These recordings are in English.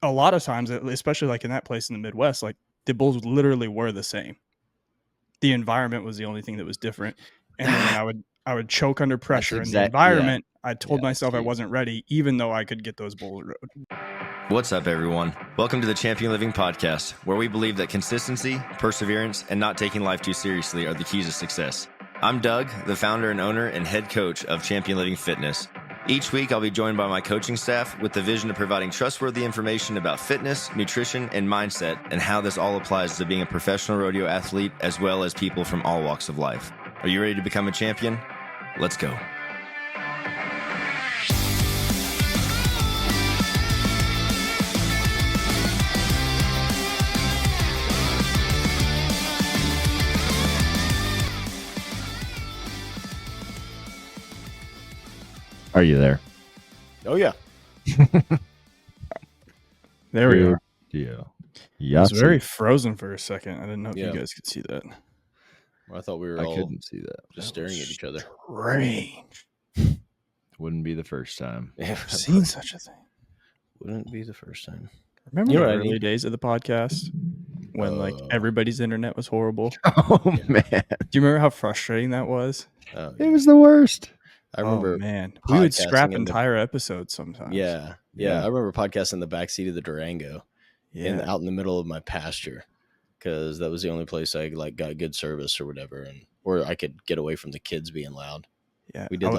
a lot of times, especially like in that place in the Midwest, like the bulls literally were the same. The environment was the only thing that was different. And then when I would choke under pressure in the environment, I told myself I wasn't ready, even though I could get those bulls rode. What's up, everyone? Welcome to the Champion Living Podcast, where we believe that consistency, perseverance, and not taking life too seriously are the keys to success. I'm Doug, the founder and owner and head coach of Champion Living Fitness. Each week, I'll be joined by my coaching staff with the vision of providing trustworthy information about fitness, nutrition, and mindset, and how this all applies to being a professional rodeo athlete, as well as people from all walks of life. Are you ready to become a champion? Let's go. Are you there? Oh, yeah. There we are. Yeah. It's very frozen for a second. I didn't know if you guys could see that. Well, I thought we were I all couldn't see that. just staring at each other. Strange. Wouldn't be the first time. I've never seen such a thing. Wouldn't be the first time. Remember the early days of the podcast when like everybody's internet was horrible? Oh, man. Do you remember how frustrating that was? It was the worst. I remember. Oh, man. We would scrap entire episodes sometimes. Yeah. I remember podcasting in the backseat of the Durango out in the middle of my pasture, because that was the only place I got good service or whatever, or I could get away from the kids being loud. Yeah. We did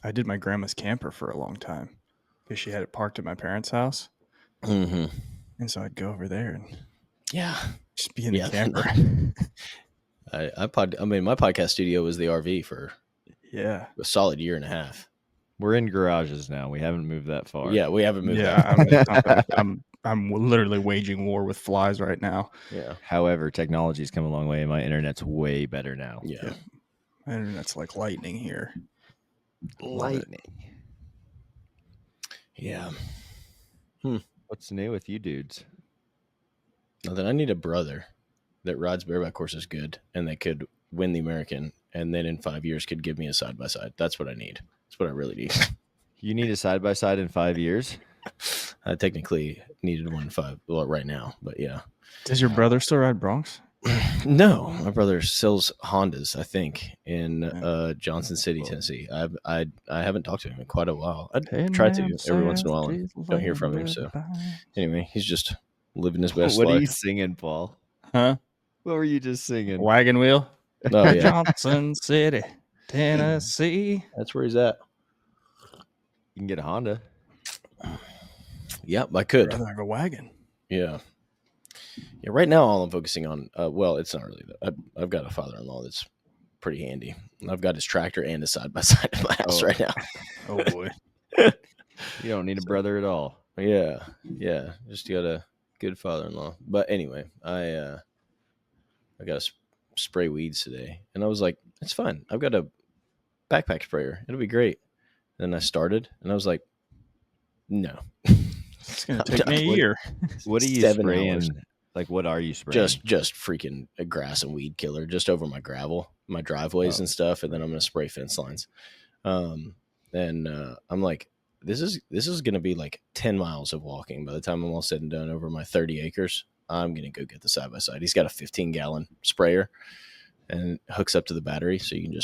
I did my grandma's camper for a long time because she had it parked at my parents' house. Mm-hmm. And so I'd go over there and just be in the camper. My podcast studio was the RV for a solid year and a half. We're in garages now. We haven't moved that far. Yeah, we haven't moved that far. I'm literally waging war with flies right now. Yeah. However, technology's come a long way and my internet's way better now. Yeah. My internet's like lightning here. Lightning. Yeah. What's new with you dudes? Nothing. I need a brother that rides bareback horses good and that could win the American, and then in 5 years could give me a side-by-side. That's what I need. That's what I really need. You need a side-by-side in 5 years? I technically needed one in 5, well, right now, but yeah. Does your brother still ride broncs? No, my brother sells Hondas, I think, in Johnson City, Tennessee. I haven't talked to him in quite a while. I try to every once in a while and don't hear from him. So anyway, he's just living his best life. What are you singing, Paul? Huh? What were you just singing? Wagon Wheel? Oh, yeah. Johnson City, Tennessee. That's where he's at. You can get a Honda. Yep, I could. I'd rather have a wagon. Yeah. Yeah, right now all I'm focusing on, it's not really that. I've got a father-in-law that's pretty handy. I've got his tractor and his side-by-side in my house right now. Oh, boy. You don't need a brother at all. Yeah, just got a good father-in-law. But anyway, I got to spray weeds today, and I was like, it's fine. I've got a backpack sprayer. It'll be great. And then I started, and I was like, no. It's going to take me a year. What are you spraying? Hours. Like, what are you spraying? Just freaking a grass and weed killer just over my gravel, my driveways and stuff. And then I'm going to spray fence lines. I'm like, this is going to be like 10 miles of walking. By the time I'm all said and done over my 30 acres, I'm going to go get the side-by-side. He's got a 15-gallon sprayer and it hooks up to the battery. So you can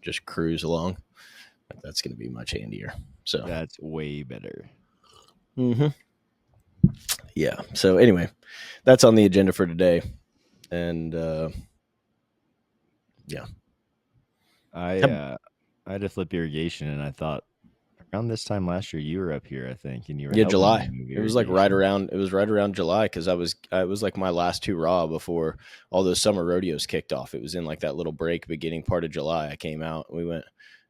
just cruise along. Like, that's going to be much handier. So that's way better. Mm-hmm. Yeah. So anyway, that's on the agenda for today. And I had to flip irrigation, and I thought around this time last year you were up here, I think, and you were July. It was like right around July, because I was like my last 2 raw before all those summer rodeos kicked off. It was in like that little break beginning part of July. I came out, we went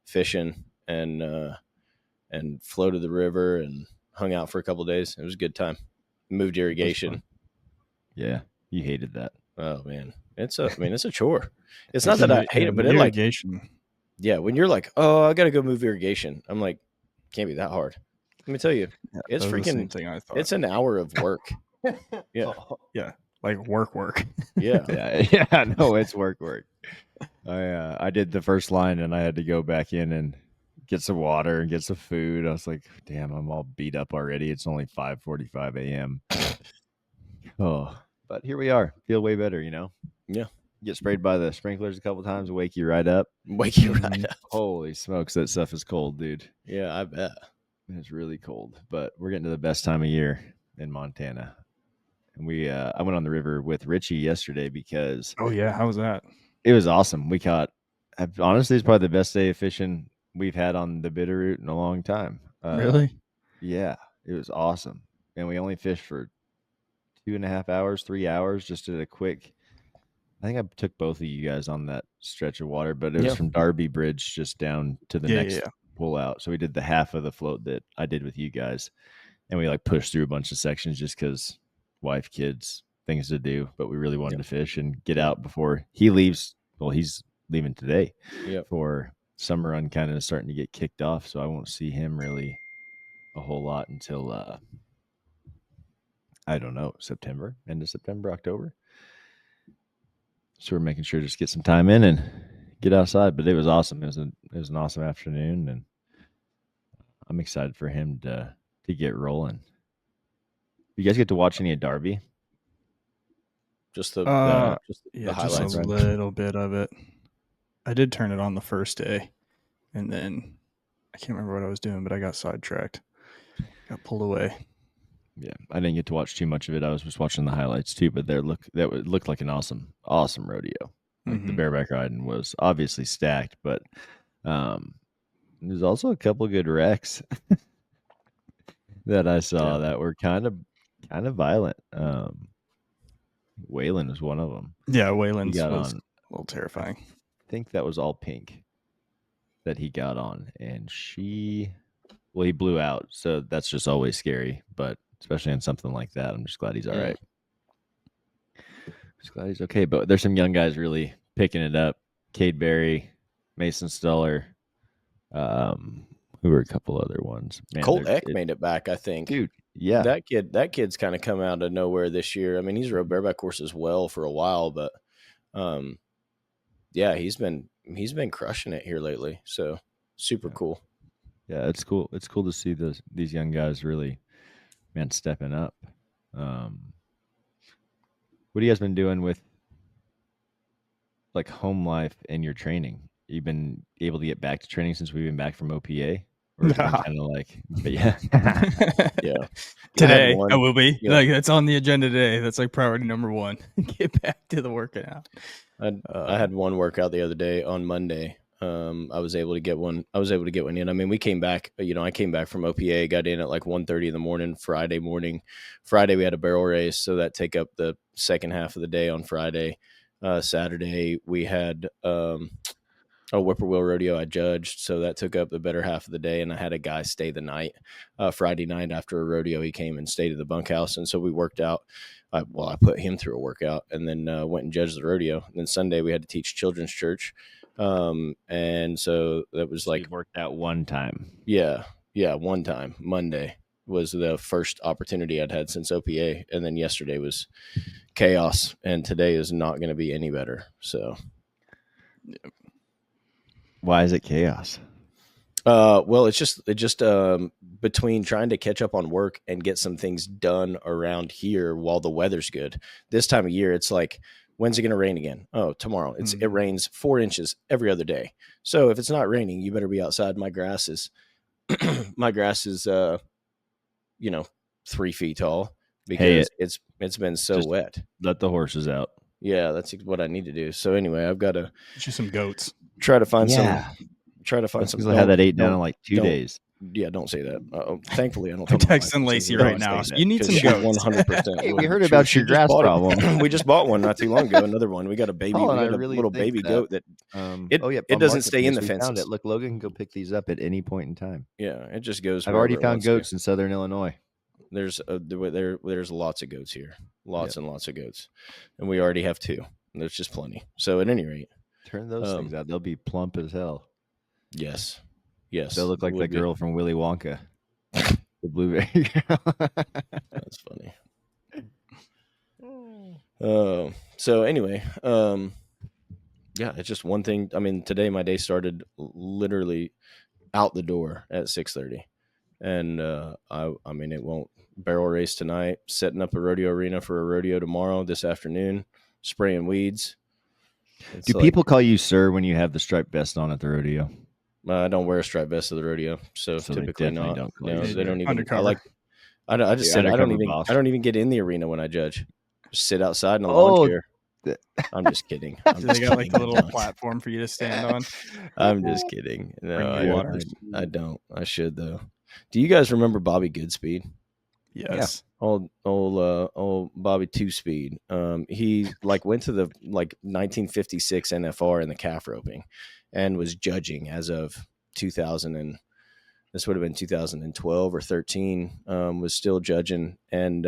fishing and floated the river and hung out for a couple of days. It was a good time. Moved irrigation. Yeah, you hated that. Oh man, it's a chore. It's not that I hate it, but it irrigation. When you're like, oh, I got to go move irrigation. I'm like, can't be that hard. Let me tell you, it's freaking. Thing I thought. It's an hour of work. Yeah, like work. Yeah. No, it's work. I did the first line, and I had to go back in and get some water and get some food. I was like, damn, I'm all beat up already. It's only 5:45 a.m. Oh, but here we are. Feel way better, Yeah. Get sprayed by the sprinklers a couple times, wake you right up. Wake you right up. Holy smokes, that stuff is cold, dude. Yeah, I bet. It's really cold, but we're getting to the best time of year in Montana. And I went on the river with Richie yesterday because Oh yeah, how was that? it was awesome. We caught, honestly, it's probably the best day of fishing we've had on the Bitterroot in a long time. Really? Yeah, it was awesome. And we only fished for 2.5 hours, 3 hours, just did a quick. I think I took both of you guys on that stretch of water, but it was from Darby Bridge just down to the next pull out. So we did the half of the float that I did with you guys, and we like pushed through a bunch of sections just because wife, kids, things to do. But we really wanted to fish and get out before he leaves. Well, he's leaving today for summer run, kind of starting to get kicked off. So I won't see him really a whole lot until I don't know, end of September, October. So we're making sure to just get some time in and get outside. But it was awesome. It was an awesome afternoon, and I'm excited for him to get rolling. You guys get to watch any of Darby? Just the highlights. Just a little bit of it. I did turn it on the first day, and then I can't remember what I was doing, but I got sidetracked. Got pulled away. Yeah, I didn't get to watch too much of it. I was just watching the highlights too. But that looked like an awesome rodeo. Like the bareback riding was obviously stacked, but there's also a couple good wrecks that I saw that were kind of violent. Waylon was one of them. Yeah, Waylon's was a little terrifying. I think that was all pink that he got on, and he blew out. So that's just always scary, but especially on something like that, I'm just glad he's all right. Just glad he's okay. But there's some young guys really picking it up. Cade Berry, Mason Stuller, who were a couple other ones. Man, Colt Eck made it back, I think. Dude, yeah. That kid's kind of come out of nowhere this year. I mean, he's rode bareback horses well for a while, but he's been crushing it here lately. So super cool. Yeah, it's cool. It's cool to see these young guys really, man, stepping up. What have you guys been doing with like home life and your training? You've been able to get back to training since we've been back from OPA? Or kind of like, but yeah. Yeah. Today I will be. Yeah. Like that's on the agenda today. That's like priority number one. Get back to the working out. I had one workout the other day on Monday. I was able to get one in. I mean, we came back, I came back from OPA, got in at like 1:30 in the morning, Friday morning. Friday we had a barrel race, so that take up the second half of the day on Friday. Saturday we had a whippoorwill rodeo I judged, so that took up the better half of the day, and I had a guy stay the night. Friday night after a rodeo, he came and stayed at the bunkhouse, and so we worked out. I put him through a workout, and then went and judged the rodeo. And then Sunday we had to teach children's church, and so that was like worked out one time. Yeah, one time. Monday was the first opportunity I'd had since OPA, and then yesterday was chaos, and today is not going to be any better. So. Why is it chaos? Well, it's just between trying to catch up on work and get some things done around here while the weather's good. This time of year, it's like, when's it going to rain again? Oh, tomorrow. It rains 4 inches every other day. So if it's not raining, you better be outside. My grass is 3 feet tall because it's been so wet. Let the horses out. Yeah, that's what I need to do. So anyway, I've got to get you some goats. Try to find some. I had that 8 down in like 2 days. Yeah, don't say that. Thankfully, I don't. I'm texting Lacey right now. You need some goats. 100%. Hey, we heard about your grass problem. We just bought one not too long ago. Another one. We got a baby. We got a little baby goat that. It doesn't stay in the fences. Look, Logan can go pick these up at any point in time. Yeah, it just goes. I've already found goats in Southern Illinois. There's lots of goats here. Lots and lots of goats, and we already have 2. There's just plenty. So at any rate, turn those things out. They'll be plump as hell. Yes. They'll look like the girl from Willy Wonka, the blueberry girl. That's funny. So anyway, it's just one thing. I mean, today my day started literally out the door at 6:30. And I mean, it won't. Barrel race tonight, setting up a rodeo arena for a rodeo tomorrow, this afternoon, spraying weeds. Do people call you sir when you have the striped vest on at the rodeo? I don't wear a striped vest at the rodeo, so typically not. No, they don't even. Undercover. I just said I don't even get in the arena when I judge. Just sit outside in a lawn chair. I'm just kidding. They got like a little platform for you to stand on. I'm just kidding. No, I don't. I should though. Do you guys remember Bobby Goodspeed? Yes. Yeah. Old Bobby Two Speed. He like went to the like 1956 NFR in the calf roping, and was judging as of 2000 and this would have been 2012 or 13. Was still judging, and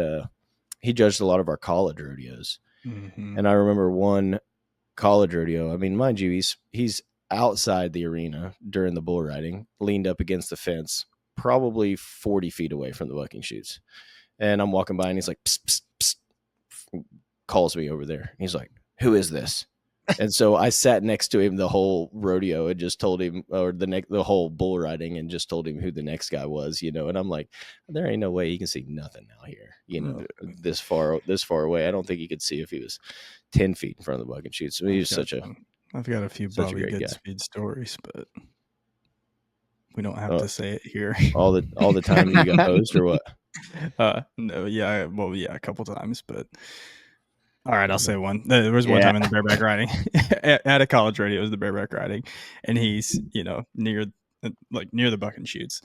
he judged a lot of our college rodeos. Mm-hmm. And I remember one college rodeo. I mean, mind you, he's outside the arena during the bull riding, leaned up against the fence, probably 40 feet away from the bucking chutes. And I'm walking by and he's like, psst, psst, psst, calls me over there. He's like, who is this? And so I sat next to him the whole rodeo and just told him, or the whole bull riding, and just told him who the next guy was, you know. And I'm like, there ain't no way he can see nothing out here, you know, this far away. I don't think he could see if he was 10 feet in front of the bucking chutes. I mean, I've got a few Bobby Goodspeed stories, but we don't have to say it here. all the time you got posed or what? No, yeah, well, yeah, a couple times, but. All right, I'll say one. There was one time in the bareback riding at a college rodeo. It was the bareback riding, and he's near the bucking chutes.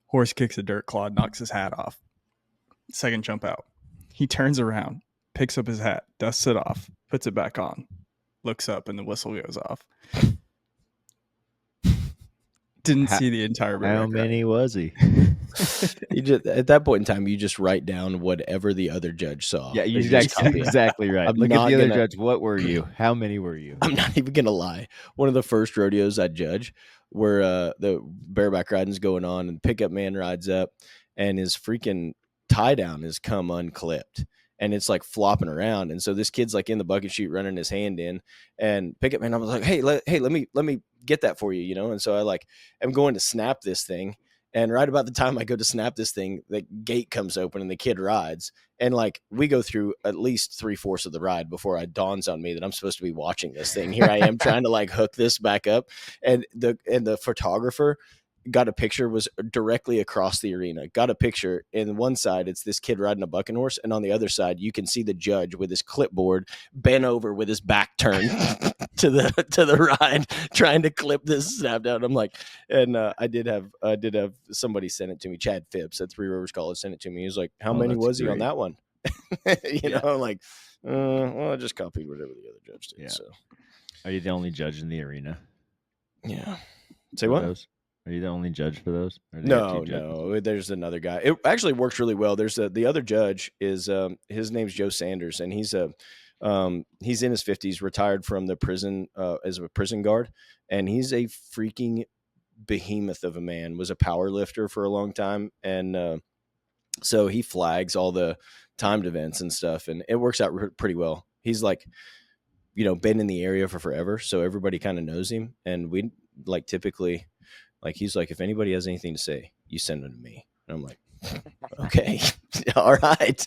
Horse kicks a dirt clod, knocks his hat off. Second jump out, he turns around, picks up his hat, dusts it off, puts it back on, looks up, and the whistle goes off. Didn't see the entire bareback. How many was he? You just, at that point in time, you just write down whatever the other judge saw. Yeah, exactly right. Look at the other judge. What were you? How many were you? I'm not even gonna lie. One of the first rodeos I judge, where the bareback riding's going on, and pickup man rides up, and his freaking tie down has come unclipped, and it's like flopping around. And so this kid's like in the bucket chute running his hand in, and pickup man, I was like, hey, let me get that for you, you know. And so I am going to snap this thing. And right about the time I go to snap this thing, the gate comes open and the kid rides. And we go through at least 3/4 of the ride before it dawns on me that I'm supposed to be watching this thing. Here I am trying to hook this back up. And the photographer got a picture, was directly across the arena, got a picture. In one side, it's this kid riding a bucking horse. And on the other side, you can see the judge with his clipboard bent over with his back turned to the ride, trying to clip this snap down. I'm like, and I did have somebody send it to me. Chad Phipps at Three Rivers College sent it to me. He was like, how many was he on that one? you know, I'm like, well, I just copied whatever the other judge did. Yeah. So, are you the only judge in the arena? Yeah. Say what? Those? Are you the only judge for those? No. There's another guy. It actually works really well. There's the other judge is his name's Joe Sanders, and he's in his 50s, retired from the prison as a prison guard, and he's a freaking behemoth of a man. Was a power lifter for a long time, and so he flags all the timed events and stuff, and it works out pretty well. He's been in the area for forever, so everybody kind of knows him, and we typically. He's like, if anybody has anything to say, you send them to me. And I'm like, okay, all right.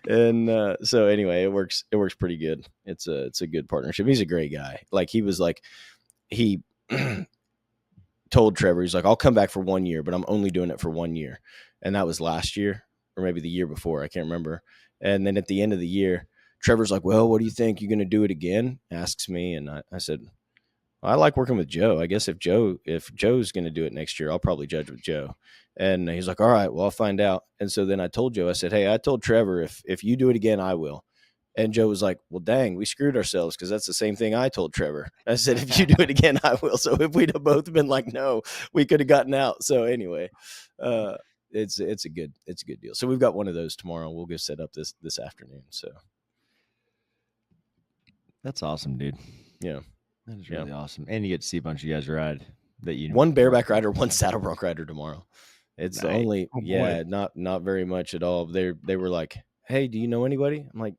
And so anyway, it works pretty good. It's a good partnership. He's a great guy. He told Trevor, he's like, I'll come back for 1 year, but I'm only doing it for 1 year. And that was last year or maybe the year before. I can't remember. And then at the end of the year, Trevor's like, well, what do you think? You going to do it again? Asks me. And I said, I like working with Joe. I guess if Joe's going to do it next year, I'll probably judge with Joe. And he's like, all right, well, I'll find out. And so then I told Joe, I said, hey, I told Trevor, if you do it again, I will. And Joe was like, well, dang, we screwed ourselves, because that's the same thing I told Trevor. I said, if you do it again, I will. So if we'd have both been like, no, we could have gotten out. So anyway, it's a good deal. So we've got one of those tomorrow. We'll go set up this afternoon. So that's awesome, dude. Yeah. That is really awesome. And you get to see a bunch of guys ride that one bareback rider, one saddle bronc rider tomorrow. It's the only, not very much at all. They were like, hey, do you know anybody? I'm like,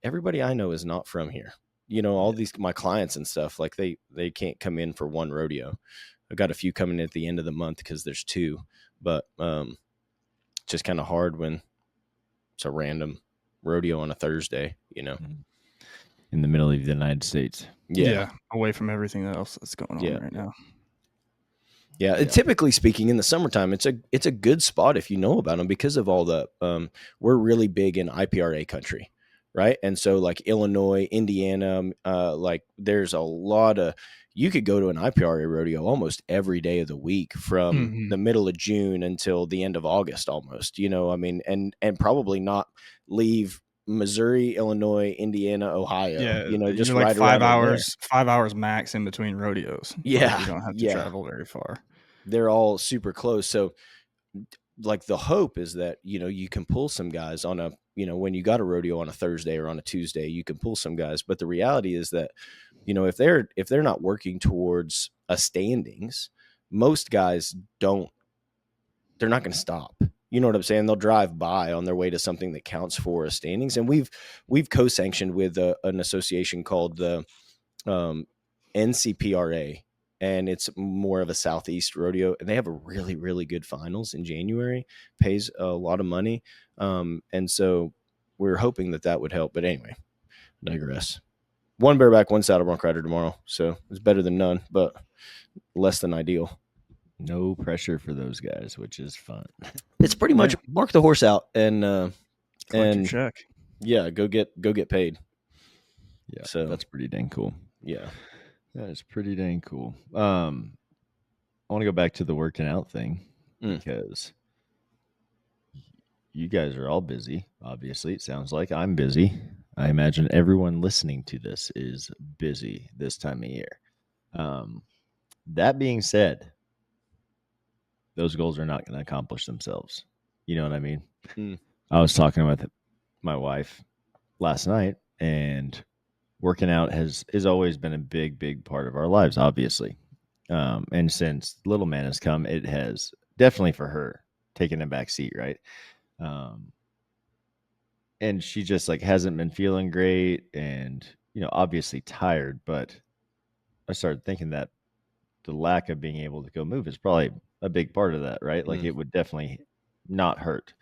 everybody I know is not from here. You know, all these, my clients and stuff, they can't come in for one rodeo. I've got a few coming at the end of the month because there's 2, but just kind of hard when it's a random rodeo on a Thursday, in the middle of the United States. Yeah, away from everything else that's going on right now. Yeah, typically speaking, in the summertime, it's a good spot if you know about them because of all the we're really big in IPRA country, right? And so like Illinois, Indiana, like there's a lot of, you could go to an IPRA rodeo almost every day of the week from the middle of June until the end of August almost, I mean, and probably not leave Missouri, Illinois, Indiana, Ohio, just you're like right 5 around 5 hours max in between rodeos. Yeah. Like, you don't have to travel very far. They're all super close. So like the hope is that, you can pull some guys on a, when you got a rodeo on a Thursday or on a Tuesday, you can pull some guys. But the reality is that, if they're not working towards a standings, most guys they're not going to stop. You know what I'm saying? They'll drive by on their way to something that counts for a standings. And we've co-sanctioned with an association called the NCPRA, and it's more of a Southeast rodeo, and they have a really, really good finals in January, pays a lot of money. And so we're hoping that would help. But anyway, digress. 1 bareback, 1 saddle bronc rider tomorrow. So it's better than none, but less than ideal. No pressure for those guys, which is fun. It's pretty much mark the horse out and collect your check. Yeah, go get paid. Yeah, so that's pretty dang cool. Yeah, that is pretty dang cool. I want to go back to the working out thing because you guys are all busy. Obviously, it sounds like I'm busy. I imagine everyone listening to this is busy this time of year. That being said, those goals are not going to accomplish themselves. You know what I mean? I was talking with my wife last night, and working out has always been a big part of our lives, obviously. And since little man has come, it has definitely for her taken a back seat, right? And she just like hasn't been feeling great and, obviously tired, but I started thinking that the lack of being able to go move is probably a big part of that, right? Like it would definitely not hurt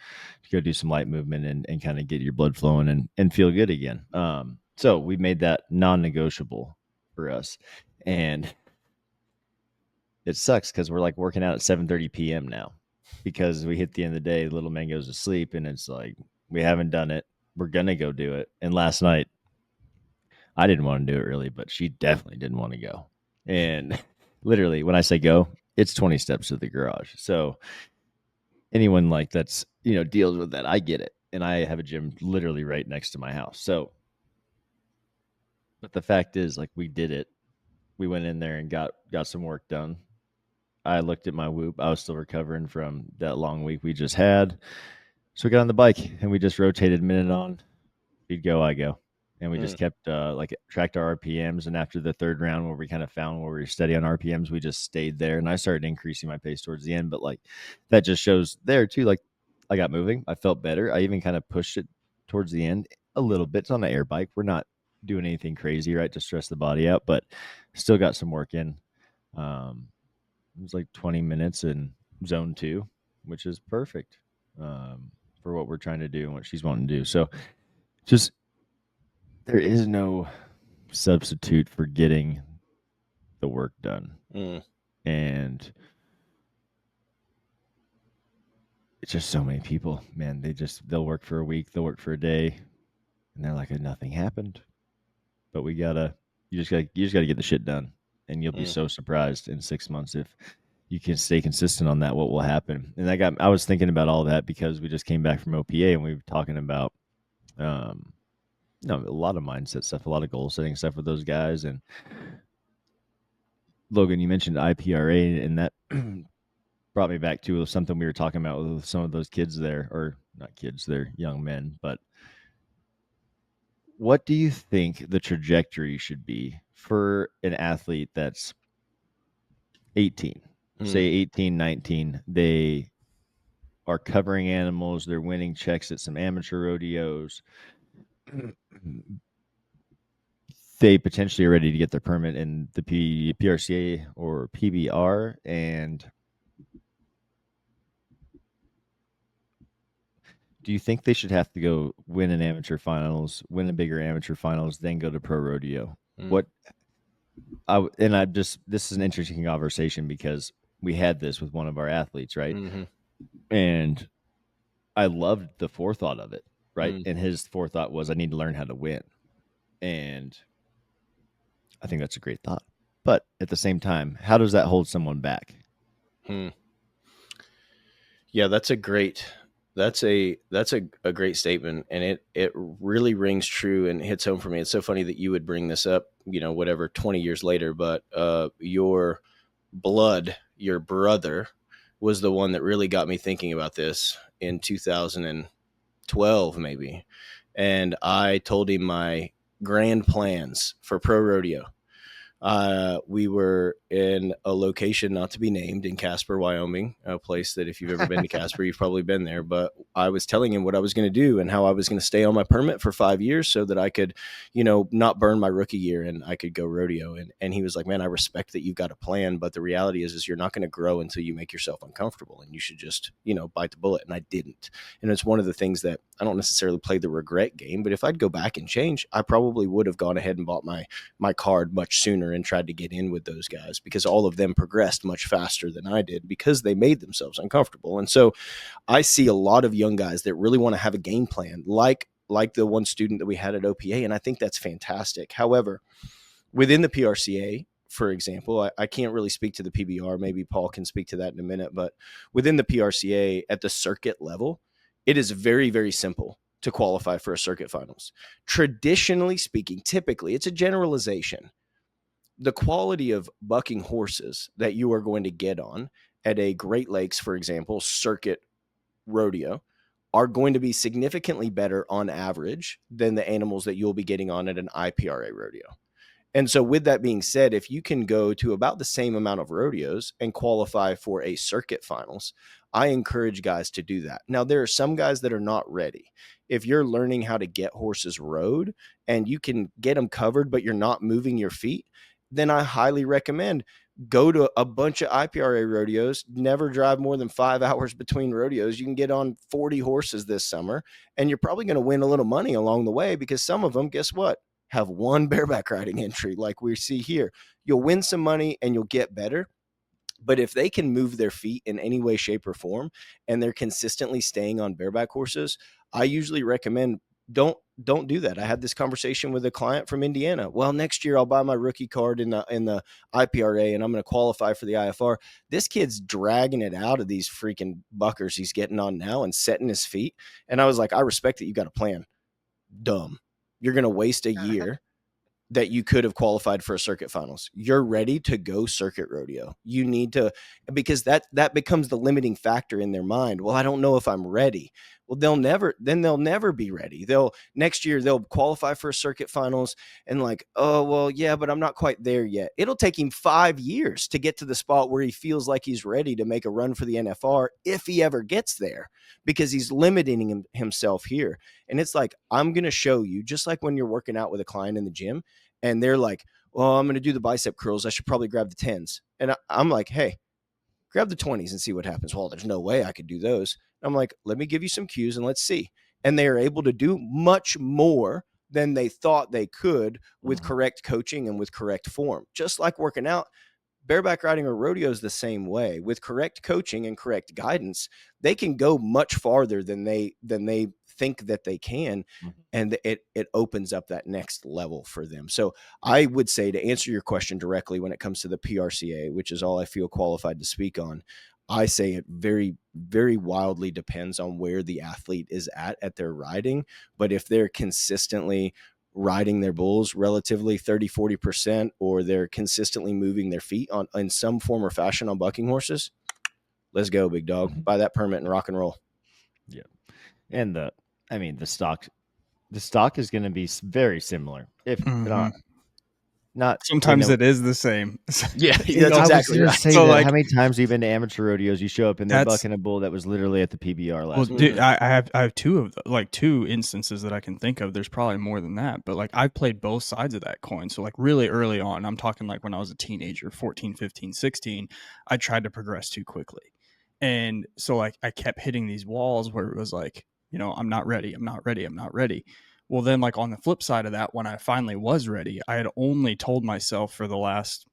to go do some light movement and kind of get your blood flowing and feel good again. So we made that non-negotiable for us. And it sucks because we're like working out at 7:30 p.m. now because we hit the end of the day, little man goes to sleep, and it's like, we haven't done it. We're going to go do it. And last night, I didn't want to do it really, but she definitely didn't want to go. And literally, when I say go, it's 20 steps to the garage. So anyone like that's, deals with that, I get it. And I have a gym literally right next to my house. So, but the fact is, like, we did it. We went in there and got some work done. I looked at my Whoop. I was still recovering from that long week we just had. So we got on the bike and we just rotated minute on. He'd go, I go. And we just kept tracked our RPMs. And after the third round where we kind of found where we were steady on RPMs, we just stayed there. And I started increasing my pace towards the end. But like that just shows there too, like I got moving. I felt better. I even kind of pushed it towards the end a little bit. It's on the air bike. We're not doing anything crazy, right, to stress the body out, but still got some work in. It was like 20 minutes in zone 2, which is perfect for what we're trying to do and what she's wanting to do. So just there is no substitute for getting the work done. And it's just so many people, man. They'll work for a week, they'll work for a day, and they're like, nothing happened. But you just gotta get the shit done, and you'll be so surprised in 6 months if you can stay consistent on that, what will happen. And I was thinking about all that because we just came back from OPA and we were talking about a lot of mindset stuff, a lot of goal setting stuff with those guys. And Logan, you mentioned IPRA, and that brought me back to something we were talking about with some of those kids there, or not kids, they're young men. But what do you think the trajectory should be for an athlete that's 18? Say 18, 19, they are covering animals, they're winning checks at some amateur rodeos. they potentially are ready to get their permit in the PRCA or PBR, and do you think they should have to go win an amateur finals, win a bigger amateur finals, then go to pro rodeo? What this is an interesting conversation because we had this with one of our athletes, right? Mm-hmm. And I loved the forethought of it, right? And his forethought was, I need to learn how to win. And I think that's a great thought. But at the same time, how does that hold someone back? Yeah, that's a great statement, and it really rings true and hits home for me. It's so funny that you would bring this up, 20 years later, but your brother was the one that really got me thinking about this in 2012 maybe. And I told him my grand plans for pro rodeo. We were in a location not to be named in Casper, Wyoming, a place that if you've ever been to Casper, you've probably been there. But I was telling him what I was going to do and how I was going to stay on my permit for 5 years so that I could, not burn my rookie year and I could go rodeo. And he was like, man, I respect that you've got a plan, but the reality is you're not going to grow until you make yourself uncomfortable, and you should just, bite the bullet. And I didn't. And it's one of the things that I don't necessarily play the regret game, but if I'd go back and change, I probably would have gone ahead and bought my card much sooner and tried to get in with those guys, because all of them progressed much faster than I did because they made themselves uncomfortable. And so I see a lot of young guys that really want to have a game plan, like the one student that we had at OPA. And I think that's fantastic. However, within the PRCA, for example, I can't really speak to the PBR. Maybe Paul can speak to that in a minute, but within the PRCA at the circuit level, it is very, very simple to qualify for a circuit finals. Traditionally speaking, typically, it's a generalization. The quality of bucking horses that you are going to get on at a Great Lakes, for example, circuit rodeo, are going to be significantly better on average than the animals that you'll be getting on at an IPRA rodeo. And so with that being said, if you can go to about the same amount of rodeos and qualify for a circuit finals, I encourage guys to do that. Now, there are some guys that are not ready. If you're learning how to get horses rode and you can get them covered, but you're not moving your feet, then I highly recommend go to a bunch of IPRA rodeos, never drive more than 5 hours between rodeos. You can get on 40 horses this summer, and you're probably going to win a little money along the way, because some of them, guess what, have one bareback riding entry like we see here. You'll win some money and you'll get better. But if they can move their feet in any way, shape, or form, and they're consistently staying on bareback horses, I usually recommend don't do that. I had this conversation with a client from Indiana. Well, next year I'll buy my rookie card in the IPRA and I'm going to qualify for the IFR. This kid's dragging it out of these freaking buckers he's getting on now and setting his feet. And I was like, I respect that you got a plan. Dumb. You're going to waste a year that you could have qualified for a circuit finals. You're ready to go circuit rodeo. You need to, because that becomes the limiting factor in their mind. Well, I don't know if I'm ready. Well, they'll never be ready. Next year they'll qualify for a circuit finals and like, oh, well, yeah, but I'm not quite there yet. It'll take him 5 years to get to the spot where he feels like he's ready to make a run for the NFR, if he ever gets there, because he's limiting himself here. And it's like, I'm going to show you, just like when you're working out with a client in the gym and they're like, well, I'm going to do the bicep curls, I should probably grab the 10s. And I'm like, hey, grab the 20s and see what happens. Well, there's no way I could do those. I'm like, let me give you some cues and let's see. And they are able to do much more than they thought they could with correct coaching and with correct form. Just like working out, bareback riding or rodeo is the same way. With correct coaching and correct guidance, they can go much farther than they think that they can. And it opens up that next level for them. So I would say, to answer your question directly, when it comes to the PRCA, which is all I feel qualified to speak on, I say it very, very wildly depends on where the athlete is at their riding. But if they're consistently riding their bulls relatively 30-40%, or they're consistently moving their feet on in some form or fashion on bucking horses, let's go, big dog. Buy that permit and rock and roll. Yeah. And the stock is going to be very similar, if not not sometimes it is the same. Yeah, that's exactly right. So like, how many times you've been to amateur rodeos, you show up and they're bucking a bull that was literally at the PBR last week. Dude, I have two instances that I can think of. There's probably more than that, but like I've played both sides of that coin. So like really early on, I'm talking like when I was a teenager, 14, 15, 16, I tried to progress too quickly. And so like I kept hitting these walls where it was like, I'm not ready. I'm not ready. I'm not ready. Well, then like on the flip side of that, when I finally was ready, I had only told myself for the last,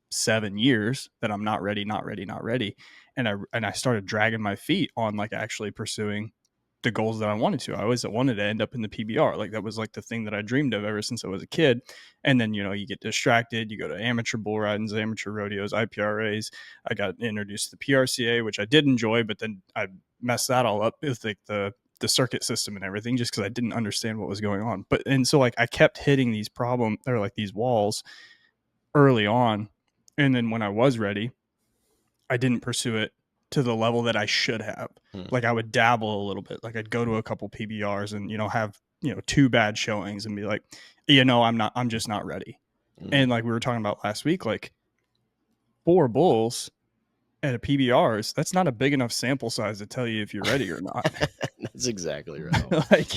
7 years that I'm not ready, not ready, not ready. And I started dragging my feet on like actually pursuing the goals that I wanted to. I always wanted to end up in the PBR. Like that was like the thing that I dreamed of ever since I was a kid. And then, you get distracted, you go to amateur bull ridings, amateur rodeos, IPRAs. I got introduced to the PRCA, which I did enjoy, but then I messed that all up with like the circuit system and everything just because I didn't understand what was going on. And so like I kept hitting these these walls early on. And then when I was ready, I didn't pursue it to the level that I should have. Like I would dabble a little bit. Like I'd go to a couple PBRs and, have, 2 bad showings and be like, I'm just not ready. And like we were talking about last week, like 4 bulls at a PBRs, that's not a big enough sample size to tell you if you're ready or not. That's exactly right. Like,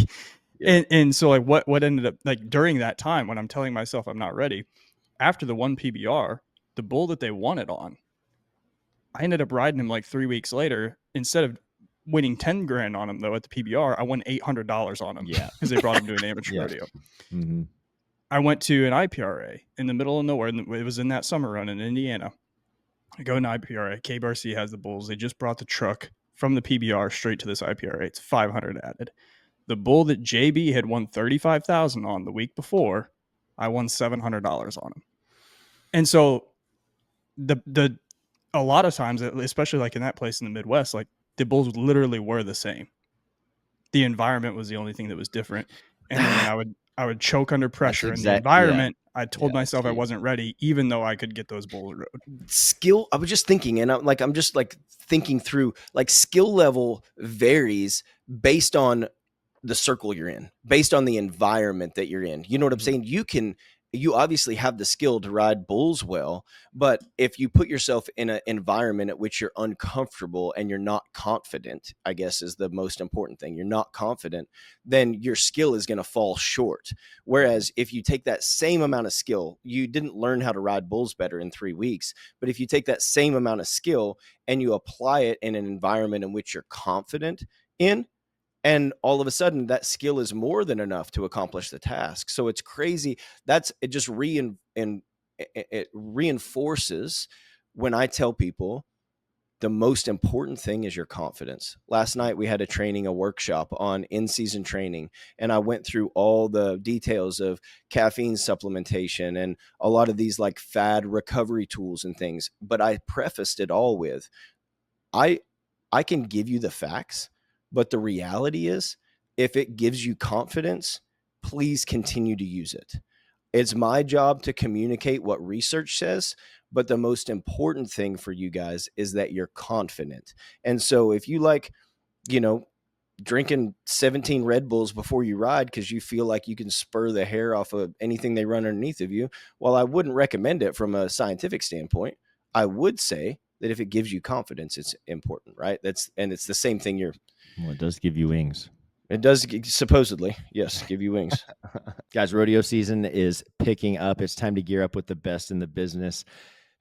and so like what ended up like during that time when I'm telling myself I'm not ready, after the 1 PBR, the bull that they won it on, I ended up riding him like 3 weeks later. Instead of winning 10 grand on him though at the PBR, I won $800 on him. Yeah, because they brought him to an amateur rodeo. Mm-hmm. I went to an IPRA in the middle of nowhere. It was in that summer run in Indiana. I go to IPRA. KBRC has the bulls. They just brought the truck from the PBR straight to this IPRA. It's 500 added. The bull that JB had won 35,000 on the week before, I won $700 on him. And so the a lot of times, especially like in that place in the Midwest, like the bulls literally were the same. The environment was the only thing that was different. And then when I would choke under pressure in the environment, I told myself I wasn't ready, even though I could get those bulls rode. Skill. I was just thinking, and I'm just like thinking through, like skill level varies based on the circle you're in, based on the environment that you're in. You know what I'm saying? You obviously have the skill to ride bulls well, but if you put yourself in an environment at which you're uncomfortable and you're not confident, I guess is the most important thing. You're not confident, then your skill is going to fall short. Whereas if you take that same amount of skill, you didn't learn how to ride bulls better in 3 weeks, but if you take that same amount of skill and you apply it in an environment in which you're confident in, and all of a sudden that skill is more than enough to accomplish the task. So it's crazy. It just it reinforces when I tell people the most important thing is your confidence. Last night we had a workshop on in-season training, and I went through all the details of caffeine supplementation and a lot of these like fad recovery tools and things. But I prefaced it all with, I can give you the facts, but the reality is, if it gives you confidence, please continue to use it. It's my job to communicate what research says, but the most important thing for you guys is that you're confident. And so if you like, drinking 17 Red Bulls before you ride because you feel like you can spur the hair off of anything they run underneath of you, while I wouldn't recommend it from a scientific standpoint, I would say that if it gives you confidence, it's important, right? It's the same thing. Well, it does give you wings. It does supposedly, yes, give you wings. Guys, rodeo season is picking up. It's time to gear up with the best in the business.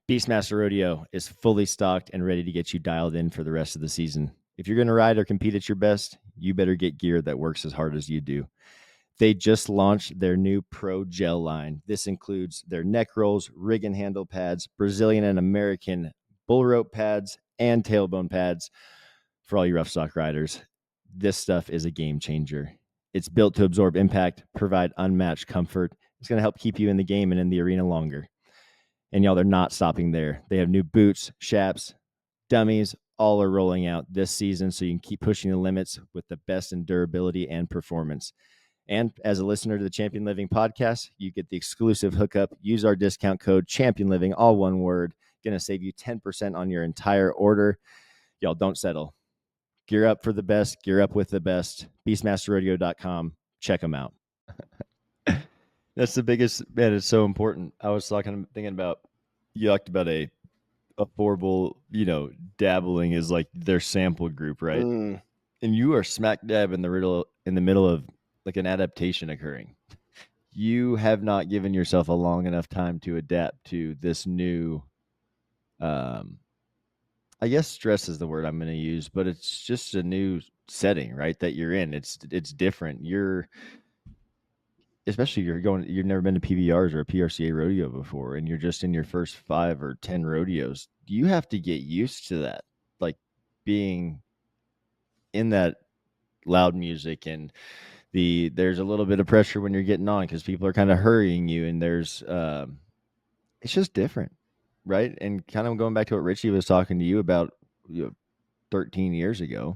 Beastmaster Rodeo is fully stocked and ready to get you dialed in for the rest of the season. If you're going to ride or compete at your best, you better get gear that works as hard as you do. They just launched their new Pro Gel line. This includes their neck rolls, rig and handle pads, Brazilian and American bull rope pads, and tailbone pads for all you rough stock riders. This stuff is a game changer. It's built to absorb impact, provide unmatched comfort. It's going to help keep you in the game and in the arena longer. And y'all, they're not stopping there. They have new boots, shaps, dummies, all are rolling out this season so you can keep pushing the limits with the best in durability and performance. And as a listener to the Champion Living podcast, you get the exclusive hookup. Use our discount code Champion Living, all one word. Going to save you 10% on your entire order. Y'all, don't settle. Gear up for the best. Gear up with the best. BeastmasterRodeo.com. Check them out. That's the biggest, man. It's so important. I was thinking about, you talked about a affordable, dabbling is like their sample group, right? Mm. And you are smack dab in the middle of like an adaptation occurring. You have not given yourself a long enough time to adapt to this new, I guess stress is the word I'm going to use, but it's just a new setting, right? That you're in. It's different. Especially you've never been to PBRs or a PRCA rodeo before, and you're just in your first 5 or 10 rodeos. You have to get used to that, like being in that loud music, and there's a little bit of pressure when you're getting on because people are kind of hurrying you, and there's it's just different, right? And kind of going back to what Richie was talking to you about 13 years ago,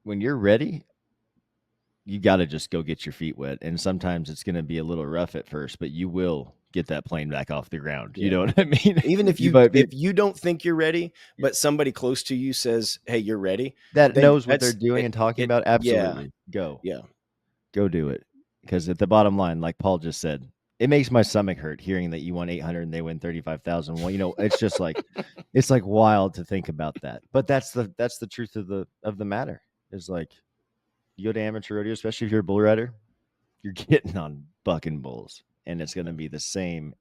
when you're ready, you got to just go get your feet wet. And sometimes it's going to be a little rough at first, but you will get that plane back off the ground. Yeah. You know what I mean? Even if you don't think you're ready, but somebody close to you says, "Hey, you're ready," that knows what they're doing and talking about. Absolutely. Yeah. Go do it. Because at the bottom line, like Paul just said, it makes my stomach hurt hearing that you won 800 and they win 35,000. Well, it's just like, it's like wild to think about that. But that's the truth of the matter, is like, you go to amateur rodeo, especially if you're a bull rider, you're getting on bucking bulls, and it's going to be the same,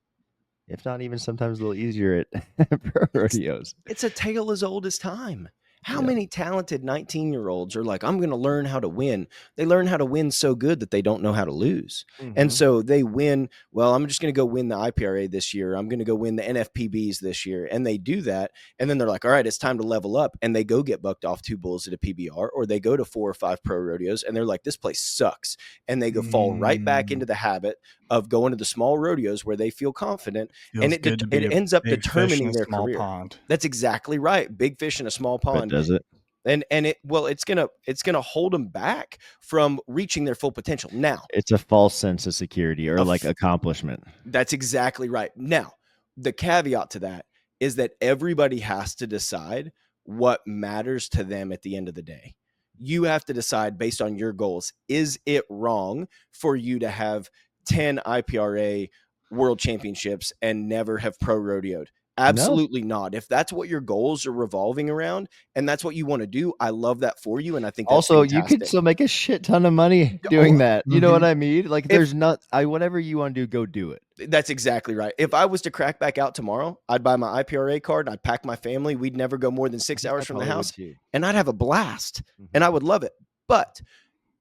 if not even sometimes a little easier at pro rodeos. It's a tale as old as time. How Yeah. many talented 19-year-olds are like, I'm going to learn how to win? They learn how to win so good that they don't know how to lose. And so they win. Well, I'm just going to go win the IPRA this year. I'm going to go win the NFPBs this year. And they do that. And then they're like, all right, it's time to level up. And they go get bucked off 2 bulls at a PBR, or they go to 4 or 5 pro rodeos. And they're like, this place sucks. And they go fall right back into the habit of going to the small rodeos where they feel confident. Feels And good to be it a ends up big fish in determining a their small career. pond. That's exactly right. Big fish in a small But pond. does it? And it's gonna hold them back from reaching their full potential. Now, It's a false sense of security or like accomplishment. that's exactly right. Now, the caveat to that is that everybody has to decide what matters to them at the end of the day. You have to decide based on your goals. Is it wrong for you to have 10 IPRA world championships and never have pro rodeoed? Absolutely not. If that's what your goals are revolving around and that's what you want to do, I love that for you. And I think that's Also, fantastic. you could still make a shit ton of money doing that. You know what I mean? Like, there's whatever you want to do, go do it. That's exactly right. If I was to crack back out tomorrow, I'd buy my IPRA card and I'd pack my family. We'd never go more than 6 hours from the house, and I'd have a blast, and I would love it. But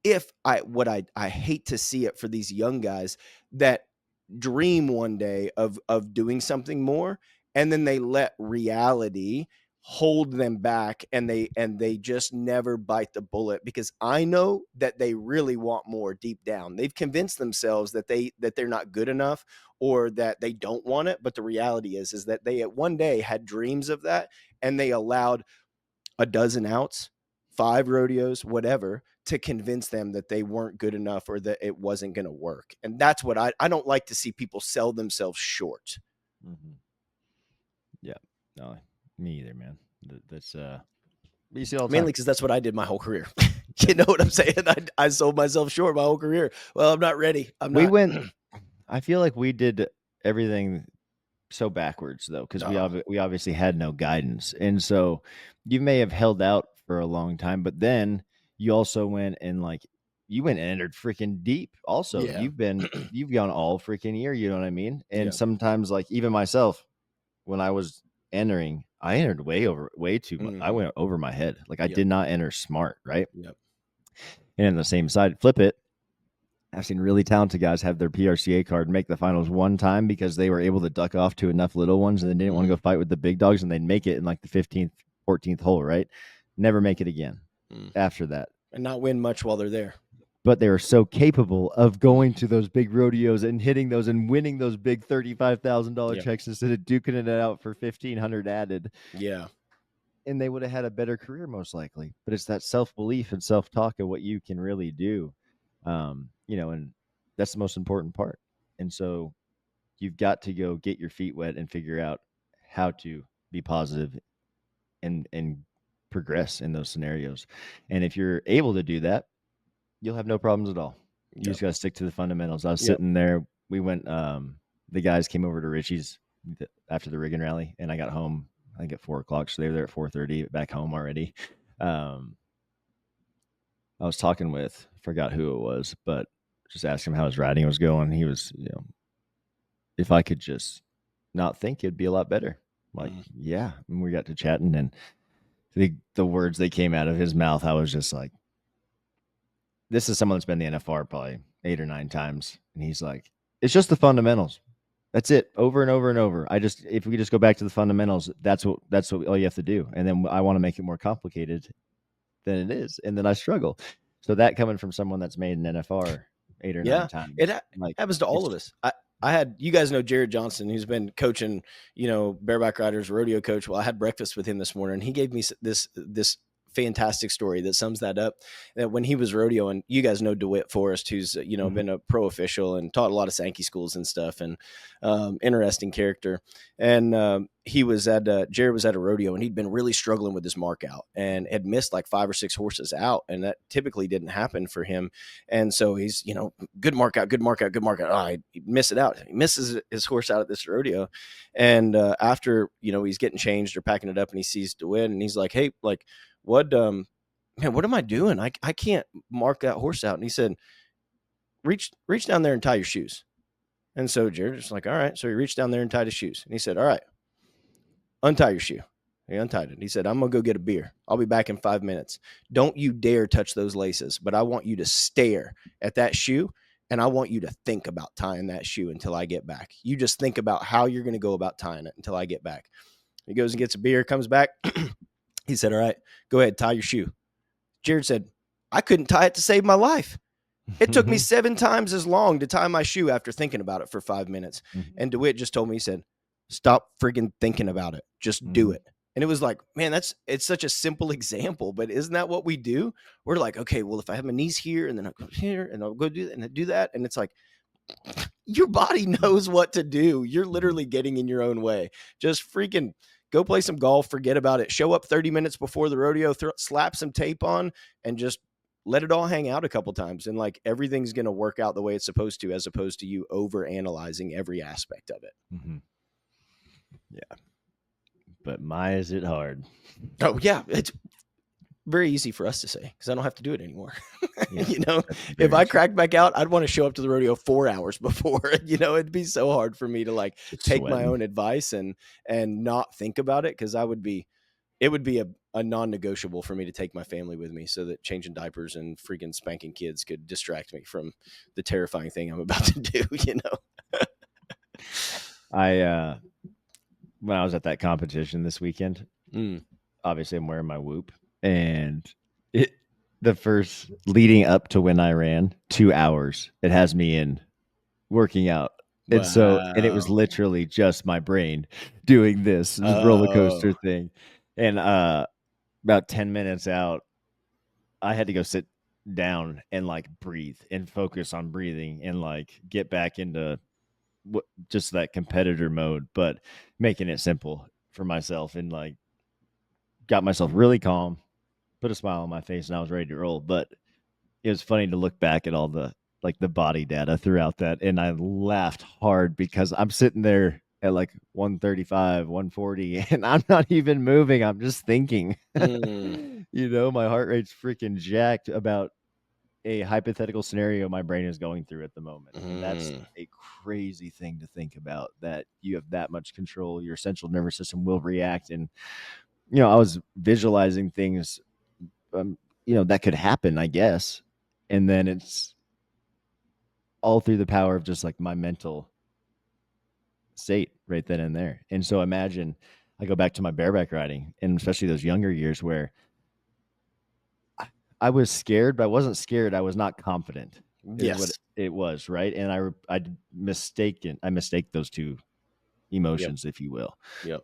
I hate to see it for these young guys that dream one day of doing something more, and then they let reality hold them back, and they just never bite the bullet, because I know that they really want more deep down. They've convinced themselves that they're not good enough, or that they don't want it, but the reality is that they at one day had dreams of that, and they allowed a dozen outs, 5 rodeos, whatever, to convince them that they weren't good enough or that it wasn't going to work. And that's what I don't like to see people sell themselves short. Yeah, no, me either, man. That's you see all the mainly because that's what I did my whole career. You know what I'm saying? I sold myself short my whole career. Well, I'm not ready. I feel like we did everything so backwards though, because we obviously had no guidance, and so you may have held out for a long time, but then you also went and entered freaking deep. Also, you've gone all freaking year. You know what I mean? And sometimes, like, even myself, when I was entering, I entered way too much. I went over my head. Like, I did not enter smart, right? Yep. And on the same side, flip it. I've seen really talented guys have their PRCA card make the finals one time because they were able to duck off to enough little ones and they didn't want to go fight with the big dogs, and they'd make it in like the 15th, 14th hole, right? Never make it again after that. And not win much while they're there. But they were so capable of going to those big rodeos and hitting those and winning those big $35,000 checks instead of duking it out for 1,500 added. Yeah. And they would have had a better career most likely. But it's that self-belief and self-talk of what you can really do. And that's the most important part. And so you've got to go get your feet wet and figure out how to be positive and progress in those scenarios. And if you're able to do that, you'll have no problems at all. You just got to stick to the fundamentals. I was sitting there. We went, the guys came over to Richie's after the rigging rally, and I got home, I think at 4:00. So they were there at 4:30, back home already. I was talking with, forgot who it was, but just asked him how his riding was going. He was, if I could just not think, it'd be a lot better. I'm like, yeah. And we got to chatting, and the words that came out of his mouth, I was just like, this is someone that's been in the NFR probably 8 or 9 times. And he's like, it's just the fundamentals. That's it, over and over and over. If we just go back to the fundamentals, that's what all you have to do. And then I want to make it more complicated than it is. And then I struggle. So that coming from someone that's made an NFR 8 or 9 times. It happens to all of us. I had, you guys know Jared Johnson, who's been coaching, bareback riders, rodeo coach. Well, I had breakfast with him this morning, and he gave me this fantastic story that sums that up. That when he was rodeoing, you guys know DeWitt Forrest, who's been a pro official and taught a lot of Sankey schools and stuff, and interesting character. And he was at Jared was at a rodeo, and he'd been really struggling with his mark out and had missed like 5 or 6 horses out, and that typically didn't happen for him. And so he's good mark out. Oh, he missed it out. He misses his horse out at this rodeo, and after he's getting changed or packing it up, and he sees DeWitt, and he's like, hey, like, what am I doing? I can't mark that horse out. And he said, reach down there and tie your shoes. And so Jared was like, all right. So he reached down there and tied his shoes. And he said, all right, untie your shoe. He untied it. He said, I'm going to go get a beer. I'll be back in 5 minutes. Don't you dare touch those laces, but I want you to stare at that shoe, and I want you to think about tying that shoe until I get back. You just think about how you're going to go about tying it until I get back. He goes and gets a beer, comes back. He said, all right, go ahead, tie your shoe. Jared said, I couldn't tie it to save my life. It took me 7 times as long to tie my shoe after thinking about it for 5 minutes. And DeWitt just told me, he said, stop friggin' thinking about it. Just do it. And it was like, man, it's such a simple example, but isn't that what we do? We're like, okay, well, if I have my knees here and then I'll go here and I'll go do that and do that. And it's like, your body knows what to do. You're literally getting in your own way. Just freaking go play some golf, forget about it, show up 30 minutes before the rodeo, slap some tape on, and just let it all hang out a couple times. And like everything's going to work out the way it's supposed to, as opposed to you over analyzing every aspect of it. Yeah. But my, is it hard? Oh yeah. It's very easy for us to say because I don't have to do it anymore. Yeah, if I cracked back out, I'd want to show up to the rodeo 4 hours before. It'd be so hard for me to like take my own advice and not think about it, because it would be a non-negotiable for me to take my family with me, so that changing diapers and freaking spanking kids could distract me from the terrifying thing I'm about to do. When I was at that competition this weekend, obviously I'm wearing my Whoop, and the first leading up to when I ran 2 hours, it has me in working out. And and it was literally just my brain doing this roller coaster thing. And about 10 minutes out, I had to go sit down and like breathe and focus on breathing and like get back into just that competitor mode, but making it simple for myself, and like got myself really calm, put a smile on my face, and I was ready to roll. But it was funny to look back at all the body data throughout that, and I laughed hard because I'm sitting there at like 135, 140, and I'm not even moving. I'm just thinking. My heart rate's freaking jacked about a hypothetical scenario my brain is going through at the moment. And that's a crazy thing to think about, that you have that much control. Your central nervous system will react. And, I was visualizing things, that could happen, I guess. And then it's all through the power of just like my mental state right then and there. And so imagine I go back to my bareback riding, and especially those younger years where I was scared, but I wasn't scared. I was not confident. Yes, what it was, right? And I mistake those two emotions, if you will. Yep.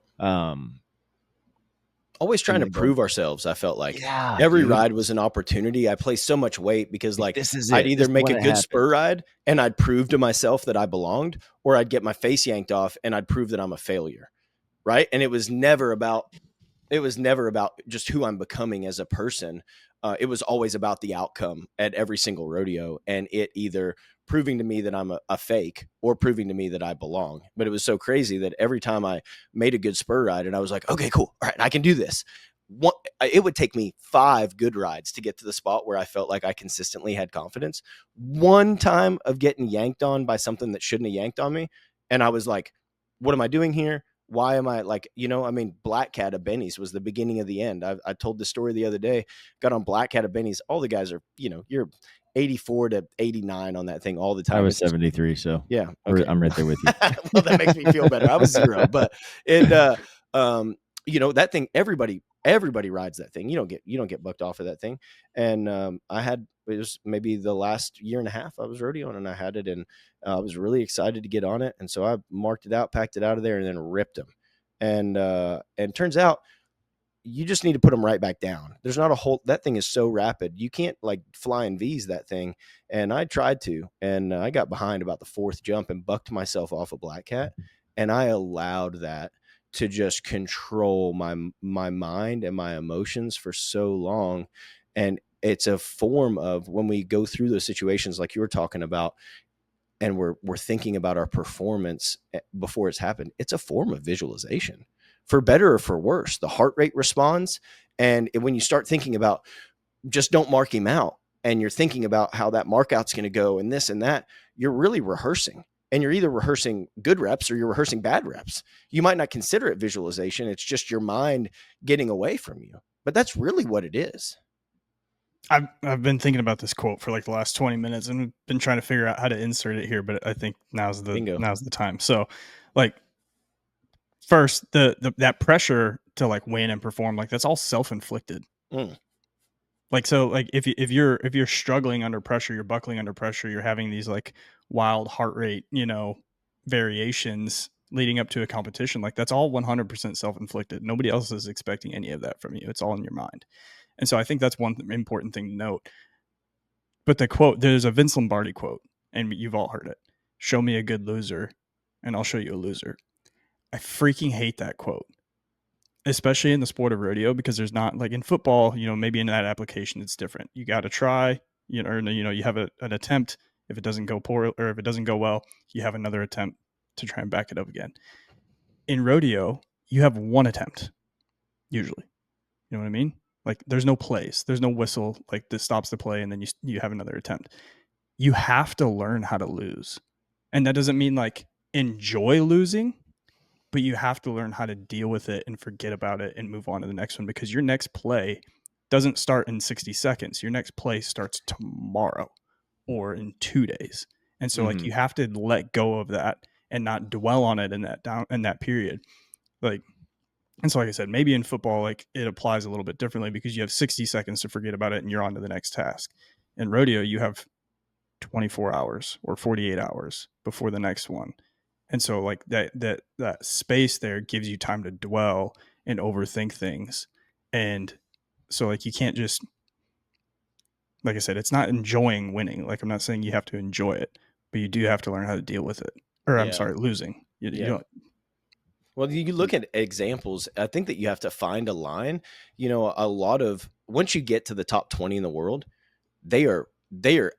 Always trying to prove ourselves. I felt like every ride was an opportunity. I placed so much weight because like I'd either make a good spur ride and I'd prove to myself that I belonged, or I'd get my face yanked off and I'd prove that I'm a failure. Right. And it was never about just who I'm becoming as a person. it was always about the outcome at every single rodeo, and it either proving to me that I'm a fake or proving to me that I belong. But it was so crazy that every time I made a good spur ride and I was like, okay, cool. All right, I can do this. It would take me 5 good rides to get to the spot where I felt like I consistently had confidence. One time of getting yanked on by something that shouldn't have yanked on me. And I was like, what am I doing here? Why am I like, Black Cat of Benny's was the beginning of the end. I told the story the other day, got on Black Cat of Benny's. All the guys are, you're 84 to 89 on that thing all the time. I was 73. So yeah, okay. I'm right there with you. Well, that makes me feel better. I was 0, but that thing, everybody rides that thing. You don't get bucked off of that thing. And it was maybe the last year and a half I was rodeoing, and I had it, and I was really excited to get on it. And so I marked it out, packed it out of there, and then ripped them. And turns out you just need to put them right back down. There's not that thing is so rapid. You can't like flying V's that thing. And I tried to, and I got behind about the 4th jump and bucked myself off a Black Cat. And I allowed that to just control my mind and my emotions for so long. And it's a form of when we go through those situations like you were talking about, and we're thinking about our performance before it's happened. It's a form of visualization, for better or for worse. The heart rate responds. And when you start thinking about just don't mark him out, and you're thinking about how that mark out's going to go and this and that, you're really rehearsing. And you're either rehearsing good reps or you're rehearsing bad reps. You might not consider it visualization. It's just your mind getting away from you. But that's really what it is. I've been thinking about this quote for like the last 20 minutes and been trying to figure out how to insert it here, but I think now's the time. So like first that pressure to like win and perform, like that's all self-inflicted. Like, so like if you're struggling under pressure, you're buckling under pressure, you're having these like wild heart rate, variations leading up to a competition, like that's all 100% self-inflicted. Nobody else is expecting any of that from you. It's all in your mind. And so I think that's one important thing to note. But the quote, there's a Vince Lombardi quote, and you've all heard it. Show me a good loser, and I'll show you a loser. I freaking hate that quote, especially in the sport of rodeo, because there's not like in football, maybe in that application, it's different. You got to try, you have an attempt. If it doesn't go poor, or if it doesn't go well, you have another attempt to try and back it up again. In rodeo, you have one attempt, usually. You know what I mean? Like there's no plays, there's no whistle like this stops the play and then you have another attempt. You have to learn how to lose. And that doesn't mean like enjoy losing, but you have to learn how to deal with it and forget about it and move on to the next one, because your next play doesn't start in 60 seconds. Your next play starts tomorrow or in 2 days. And so like you have to let go of that and not dwell on it in that period. And so, like I said, maybe in football, like it applies a little bit differently because you have 60 seconds to forget about it and you're on to the next task. In rodeo, you have 24 hours or 48 hours before the next one. And so like that space there gives you time to dwell and overthink things. And so like you can't just, like I said, it's not enjoying winning. Like I'm not saying you have to enjoy it, but you do have to learn how to deal with it. Or I'm sorry, losing. You don't. Well, you look at examples. I think that you have to find a line. Once you get to the top 20 in the world, they are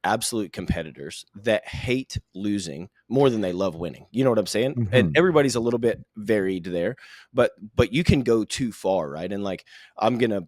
absolute competitors that hate losing more than they love winning. You know what I'm saying? And everybody's a little bit varied there, but you can go too far, right? And like, I'm going to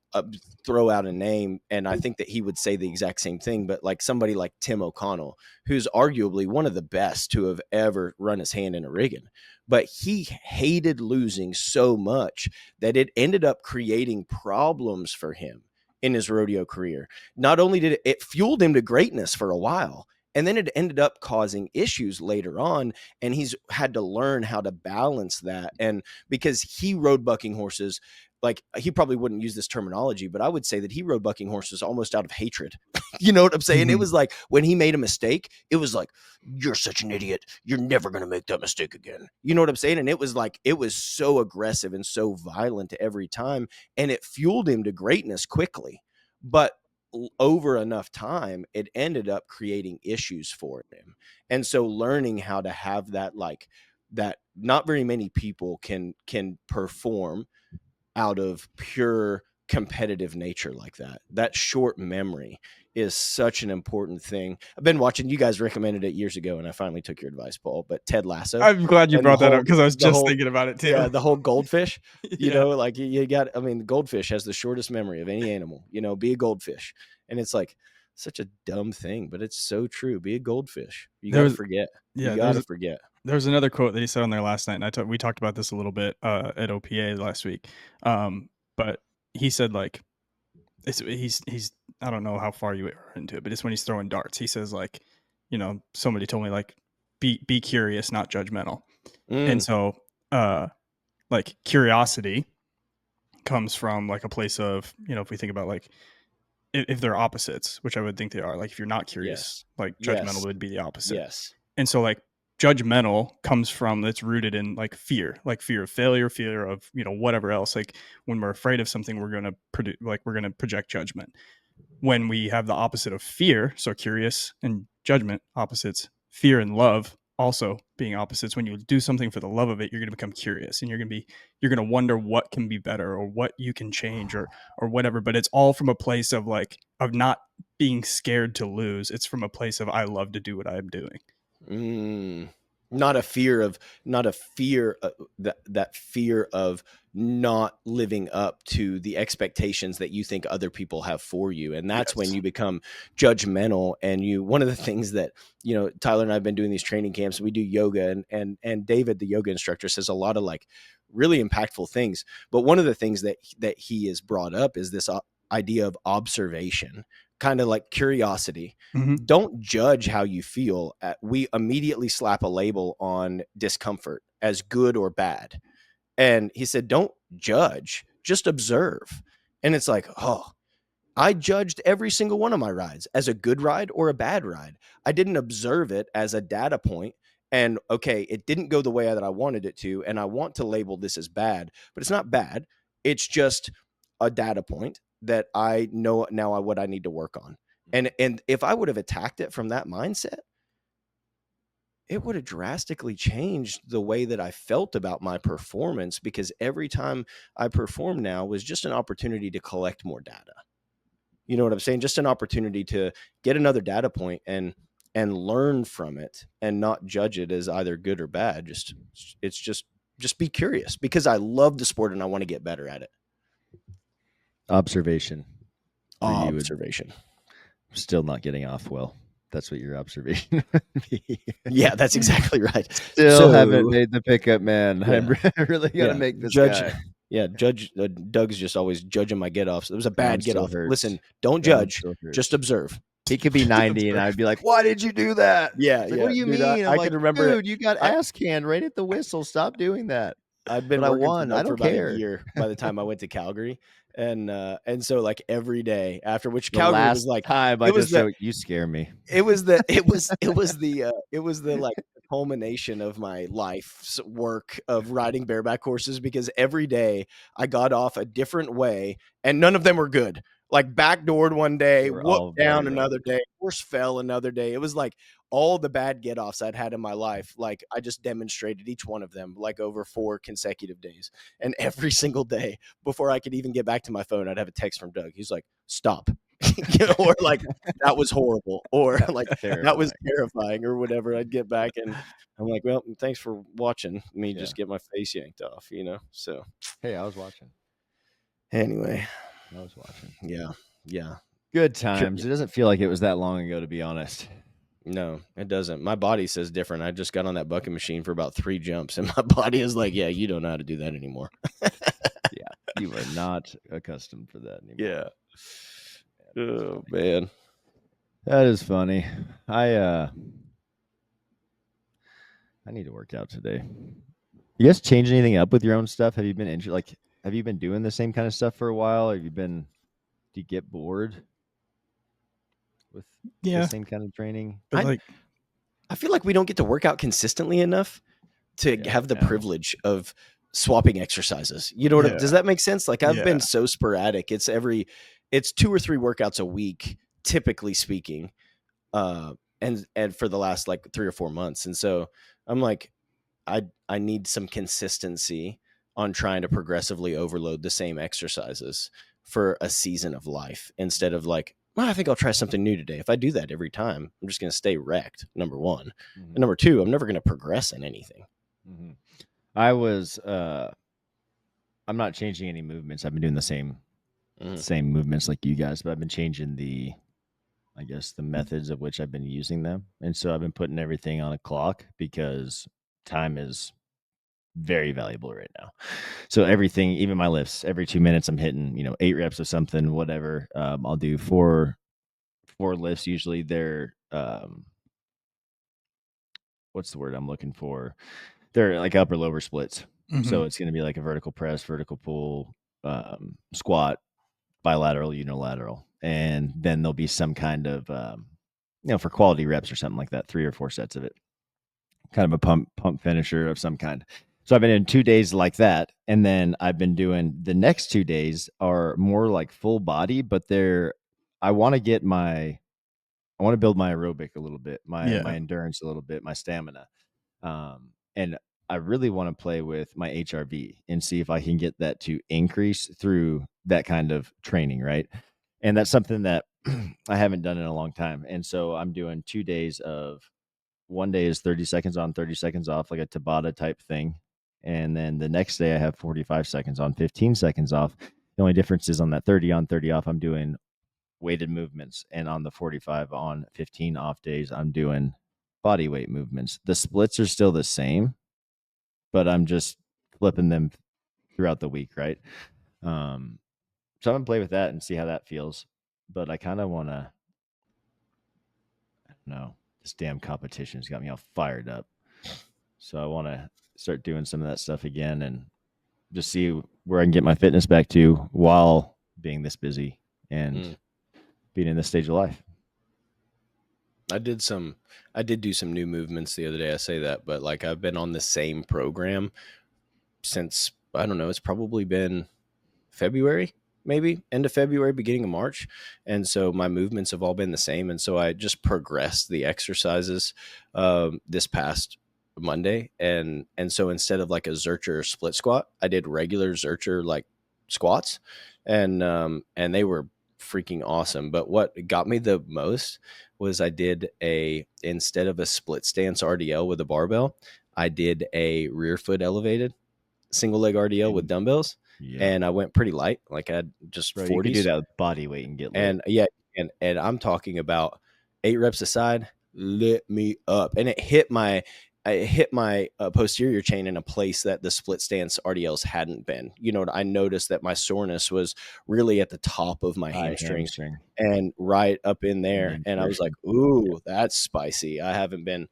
throw out a name, and I think that he would say the exact same thing, but like somebody like Tim O'Connell, who's arguably one of the best to have ever run his hand in a rigging, but he hated losing so much that it ended up creating problems for him in his rodeo career. Not only did it fueled him to greatness for a while, and then it ended up causing issues later on. And he's had to learn how to balance that. And because he rode bucking horses, like he probably wouldn't use this terminology, but I would say that he rode bucking horses almost out of hatred. You know what I'm saying? It was like when he made a mistake, it was like, you're such an idiot. You're never going to make that mistake again. You know what I'm saying? And it was like, it was so aggressive and so violent every time. And it fueled him to greatness quickly. But over enough time, it ended up creating issues for him. And so learning how to have that, like that, not very many people can perform out of pure competitive nature like that. That short memory is such an important thing. I've been watching, you guys recommended it years ago, and I finally took your advice, Paul, but Ted Lasso. I'm glad you brought that up because I was just thinking about it too. Yeah, the whole goldfish, you know, like you got, I mean, goldfish has the shortest memory of any animal, you know, be a goldfish. And it's like such a dumb thing, but it's so true. Be a goldfish. You got to forget. Yeah, you got to forget. There's another quote that he said on there last night, and we talked about this a little bit at OPA last week. But he said, like, he's I don't know how far you are into it, but it's when he's throwing darts. He says, like, you know, somebody told me, like, be curious, not judgmental. And so like curiosity comes from like a place of, you know, if we think about like if they're opposites, which I would think they are, like if you're not curious, like judgmental would be the opposite. Yes. And so like judgmental comes from, it's rooted in like fear of failure, fear of, you know, whatever else. Like when we're afraid of something, we're going to project judgment. When we have the opposite of fear, so curious and judgment, opposites, fear and love also being opposites. When you do something for the love of it, you're going to become curious, and you're going to wonder what can be better or what you can change or whatever. But it's all from a place of like, of not being scared to lose. It's from a place of, I love to do what I'm doing. Not a fear of that fear of not living up to the expectations that you think other people have for you. And that's when you become judgmental. And one of the things that, you know, Tyler and I have been doing these training camps, we do yoga, and David, the yoga instructor, says a lot of like really impactful things. But one of the things that he has brought up is this idea of observation, kind of like curiosity. Don't judge how you feel. We immediately slap a label on discomfort as good or bad. And he said, don't judge, just observe. And it's like, oh, I judged every single one of my rides as a good ride or a bad ride. I didn't observe it as a data point. And okay, it didn't go the way that I wanted it to. And I want to label this as bad, but it's not bad. It's just a data point that I know now what I need to work on. And if I would have attacked it from that mindset, it would have drastically changed the way that I felt about my performance, because every time I perform now was just an opportunity to collect more data. You know what I'm saying? Just an opportunity to get another data point and learn from it and not judge it as either good or bad. Just be curious, because I love the sport and I want to get better at it. Observation. Still not getting off well. That's what your observation would be. Yeah, that's exactly right. Still haven't made the pickup, man. Yeah. I'm really got to make this guy. Yeah, Doug's just always judging my get-offs. It was a bad get-off. Listen, don't judge. Just observe. He could be 90 and I'd be like, why did you do that? Yeah, like, what do you mean? I can remember, dude, you got ass canned right at the whistle. Stop doing that. I'd been working for about a year by the time I went to Calgary. And so like every day after, which Calgary was like, you scare me. It was the like culmination of my life's work of riding bareback horses, because every day I got off a different way and none of them were good. Like backdoored one day, whooped down another day, horse fell another day. It was like all the bad get-offs I'd had in my life. Like I just demonstrated each one of them like over 4 consecutive days. And every single day before I could even get back to my phone, I'd have a text from Doug. He's like, stop. Or like, that was horrible. Or like, that was terrifying or whatever. I'd get back and I'm like, well, thanks for watching me just get my face yanked off, you know? So, hey, I was watching. Anyway. I was watching. Yeah. Good times. It doesn't feel like it was that long ago, to be honest. No, it doesn't. My body says different. I just got on that bucket machine for about 3 jumps, and my body is like, yeah, you don't know how to do that anymore. Yeah, you are not accustomed for that anymore. Yeah. Oh, man. That is funny. I need to work out today. You guys change anything up with your own stuff? Have you been injured? Like, have you been doing the same kind of stuff for a while? Do you get bored with the same kind of training? I feel like we don't get to work out consistently enough to have the privilege of swapping exercises. You know what does that make sense? Like I've been so sporadic. It's 2 or 3 workouts a week, typically speaking. And for the last like 3 or 4 months. And so I'm like, I need some consistency on trying to progressively overload the same exercises for a season of life instead of like, well, I think I'll try something new today. If I do that every time, I'm just going to stay wrecked, number one. And number two, I'm never going to progress in anything. I was, I'm not changing any movements. I've been doing the same movements like you guys, but I've been changing the methods of which I've been using them. And so I've been putting everything on a clock because time is very valuable right now. So everything, even my lifts, every 2 minutes I'm hitting, 8 reps of something, whatever. I'll do four lifts. Usually they're, what's the word I'm looking for? They're like upper lower splits. So it's going to be like a vertical press, vertical pull, squat, bilateral, unilateral. And then there'll be some kind of, for quality reps or something like that, 3 or 4 sets of it, kind of a pump finisher of some kind. So I've been in 2 days like that. And then I've been doing the next 2 days are more like full body, but I want to build my aerobic a little bit, my endurance a little bit, my stamina. And I really want to play with my HRV and see if I can get that to increase through that kind of training, right? And that's something that I haven't done in a long time. And so I'm doing 2 days of, one day is 30 seconds on, 30 seconds off, like a Tabata type thing. And then the next day I have 45 seconds on, 15 seconds off. The only difference is on that 30 on, 30 off, I'm doing weighted movements. And on the 45 on, 15 off days, I'm doing body weight movements. The splits are still the same, but I'm just flipping them throughout the week, right? So I'm gonna play with that and see how that feels. But I kind of want to, I don't know, this damn competition's got me all fired up. So I want to start doing some of that stuff again and just see where I can get my fitness back to while being this busy and being in this stage of life. I did do some new movements the other day. I say that, but like I've been on the same program since, I don't know, it's probably been February, maybe end of February, beginning of March. And so my movements have all been the same. And so I just progressed the exercises this past Monday. And so instead of like a Zercher split squat, I did regular Zercher like squats, and they were freaking awesome. But what got me the most was I did instead of a split stance RDL with a barbell, I did a rear foot elevated single leg RDL with dumbbells. Yeah. And I went pretty light, like I had just 40s. You could do that with body weight and get lit. And yeah, and I'm talking about 8 reps aside, lit me up, and it hit my posterior chain in a place that the split stance RDLs hadn't been. I noticed that my soreness was really at the top of my hamstring and right up in there, and I was like, "Ooh, that's spicy." I haven't been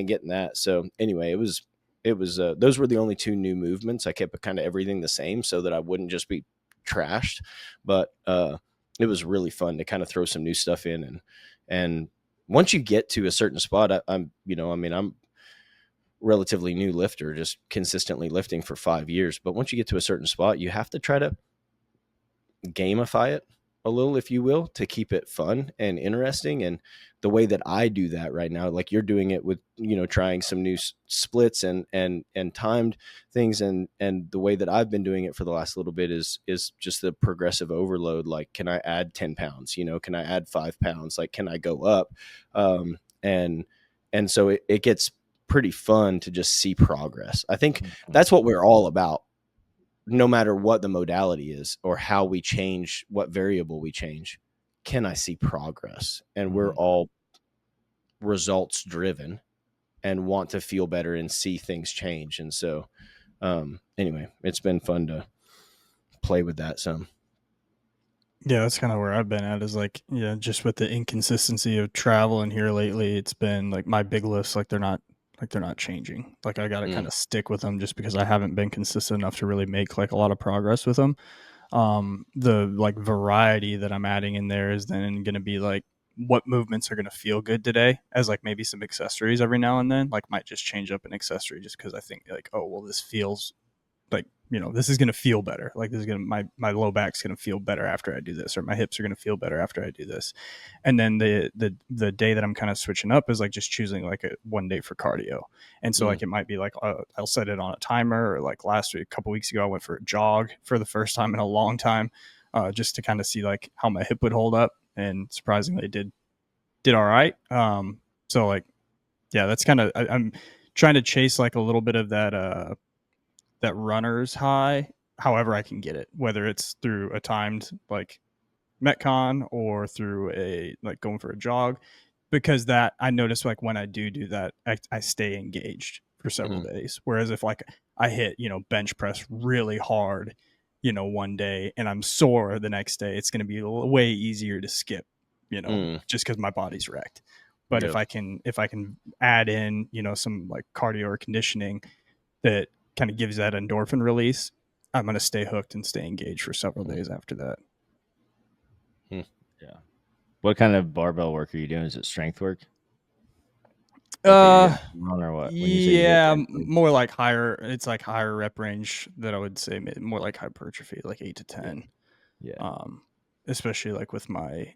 getting that. So anyway, it was those were the only 2 new movements. I kept kind of everything the same so that I wouldn't just be trashed, but it was really fun to kind of throw some new stuff in. And once you get to a certain spot, I'm relatively new lifter, just consistently lifting for 5 years. But once you get to a certain spot, you have to try to gamify it a little, if you will, to keep it fun and interesting. And the way that I do that right now, like you're doing it with, trying some new splits and timed things. And the way that I've been doing it for the last little bit is just the progressive overload. Like, can I add 10 pounds? Can I add 5 pounds? Like, can I go up? And so it gets pretty fun to just see progress. I think that's what we're all about. No matter what the modality is or how we change, what variable we change, can I see progress? And we're all results driven and want to feel better and see things change. And so, anyway, it's been fun to play with that some. Yeah, that's kind of where I've been at, is like, just with the inconsistency of traveling here lately, it's been like my big lifts, they're not changing. Like I got to kind of stick with them just because I haven't been consistent enough to really make like a lot of progress with them. The like variety that I'm adding in there is then going to be like what movements are going to feel good today, as like maybe some accessories every now and then, like might just change up an accessory just because I think like, oh, well, this feels like, this is going to feel better. Like this is going to, my low back's going to feel better after I do this, or my hips are going to feel better after I do this. And then the day that I'm kind of switching up is like just choosing like a 1 day for cardio. And so like, it might be like, I'll set it on a timer, or like last week, a couple weeks ago, I went for a jog for the first time in a long time. just to kind of see like how my hip would hold up, and surprisingly it did all right. So like, yeah, that's kind of, I'm trying to chase like a little bit of that runner's high, however I can get it, whether it's through a timed like Metcon or through a like going for a jog, because that I notice like when I do that, I stay engaged for several days. Whereas if like I hit, bench press really hard, one day and I'm sore the next day, it's going to be way easier to skip, just because my body's wrecked. But if I can add in, some like cardio or conditioning that kind of gives that endorphin release, I'm going to stay hooked and stay engaged for several days after that. Yeah. What kind of barbell work are you doing? Is it strength work? Or what? Yeah, more like higher. It's like higher rep range that I would say more like hypertrophy, like 8 to 10. Yeah. Especially like with my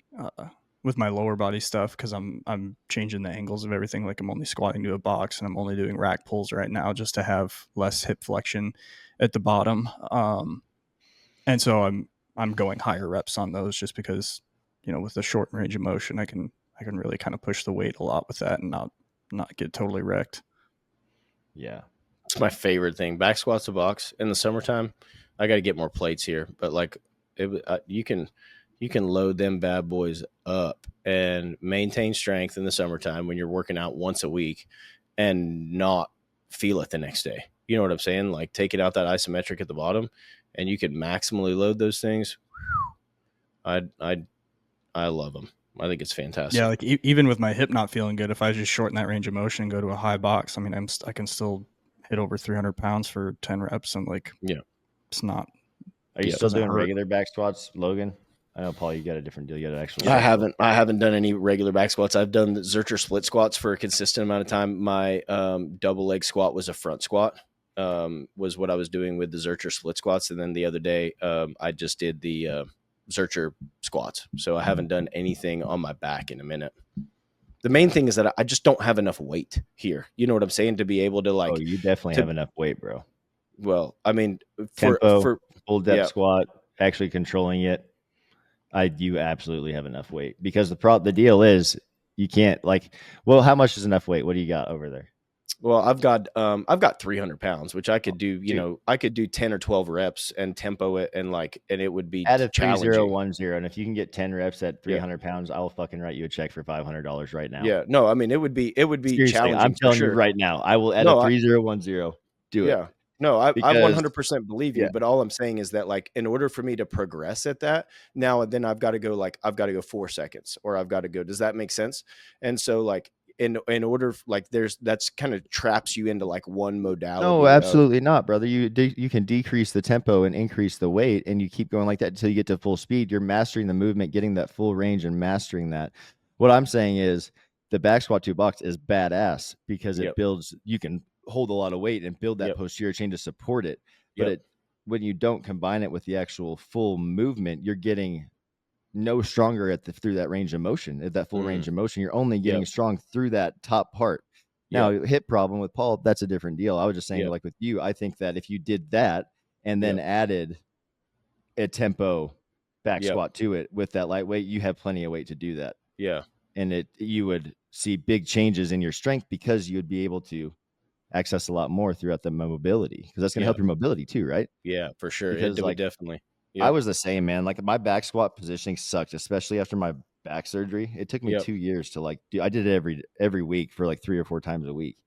lower body stuff, because I'm changing the angles of everything. Like I'm only squatting to a box, and I'm only doing rack pulls right now just to have less hip flexion at the bottom. And so I'm going higher reps on those just because, with the short range of motion, I can really kind of push the weight a lot with that and not get totally wrecked. Yeah. It's my favorite thing. Back squats to box in the summertime. I got to get more plates here, but like you can load them bad boys up and maintain strength in the summertime when you're working out once a week and not feel it the next day. You know what I'm saying? Like taking out that isometric at the bottom, and you can maximally load those things. I love them. I think it's fantastic. Yeah, like even with my hip not feeling good, if I just shorten that range of motion and go to a high box, I mean, I can still hit over 300 pounds for 10 reps, and like, it's not. Are you still doing regular back squats, Logan? I know, Paul, you got a different deal. You got an actual. I haven't done any regular back squats. I've done the Zercher split squats for a consistent amount of time. My double leg squat was a front squat. Was what I was doing with the Zercher split squats, and then the other day I just did the Zercher squats. So I haven't done anything on my back in a minute. The main thing is that I just don't have enough weight here. You know what I'm saying? To be able to like. Oh, you definitely have enough weight, bro. Well, I mean, for full depth squat, actually controlling it, you absolutely have enough weight, because the deal is you can't like. Well, how much is enough weight? What do you got over there? Well, I've got 300 pounds, which I could do. I could do 10 or 12 reps and tempo it, and it would be at a 3010. And if you can get 10 reps at 300 pounds, I'll fucking write you a check for $500 right now. Yeah, no, I mean it would be seriously, challenging. I'm telling you right now, I will add a 3010. Do it. Yeah. No, I 100% believe you, but all I'm saying is that like in order for me to progress at that now, then I've got to go 4 seconds, or I've got to go. Does that make sense? And so like in order, like that's kind of traps you into like one modality. No, absolutely not, brother. You can decrease the tempo and increase the weight, and you keep going like that until you get to full speed. You're mastering the movement, getting that full range and mastering that. What I'm saying is the back squat to box is badass because it builds, you can hold a lot of weight and build that posterior chain to support it. But when you don't combine it with the actual full movement, you're getting no stronger through that range of motion. At that full range of motion, you're only getting strong through that top part. Now, hip problem with Paul, that's a different deal. I was just saying, like with you, I think that if you did that and then added a tempo back squat to it with that lightweight, you have plenty of weight to do that. Yeah. And you would see big changes in your strength because you would be able to access a lot more throughout the mobility, because that's going to help your mobility too, right? Yeah, for sure. Because it definitely. I was the same, man. Like my back squat positioning sucked, especially after my back surgery. It took me 2 years to like do. I did it every week for like 3 or 4 times a week.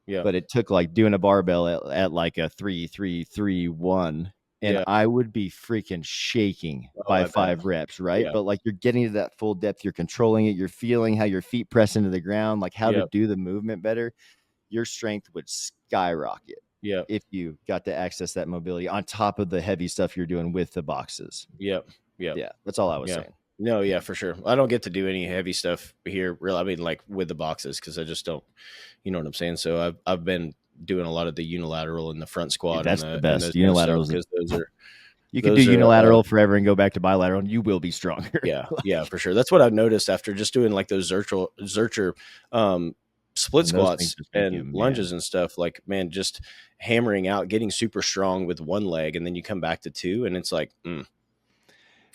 Yeah. But it took like doing a barbell at like a 3-3-3-1, and I would be freaking shaking by 5 reps, right? But like you're getting to that full depth, you're controlling it, you're feeling how your feet press into the ground, like how to do the movement better. Your strength would skyrocket if you got to access that mobility on top of the heavy stuff you're doing with the boxes. Yeah. That's all I was saying. No, yeah, for sure. I don't get to do any heavy stuff here, really. I mean, like with the boxes, because I just don't, you know what I'm saying? So I've been doing a lot of the unilateral and the front squat. That's the best. Unilaterals, because those are. You can do unilateral forever and go back to bilateral, and you will be stronger. Yeah, for sure. That's what I've noticed after just doing like those Zercher split squats and lunges and stuff. Like, man, just hammering out, getting super strong with one leg, and then you come back to 2, and it's like,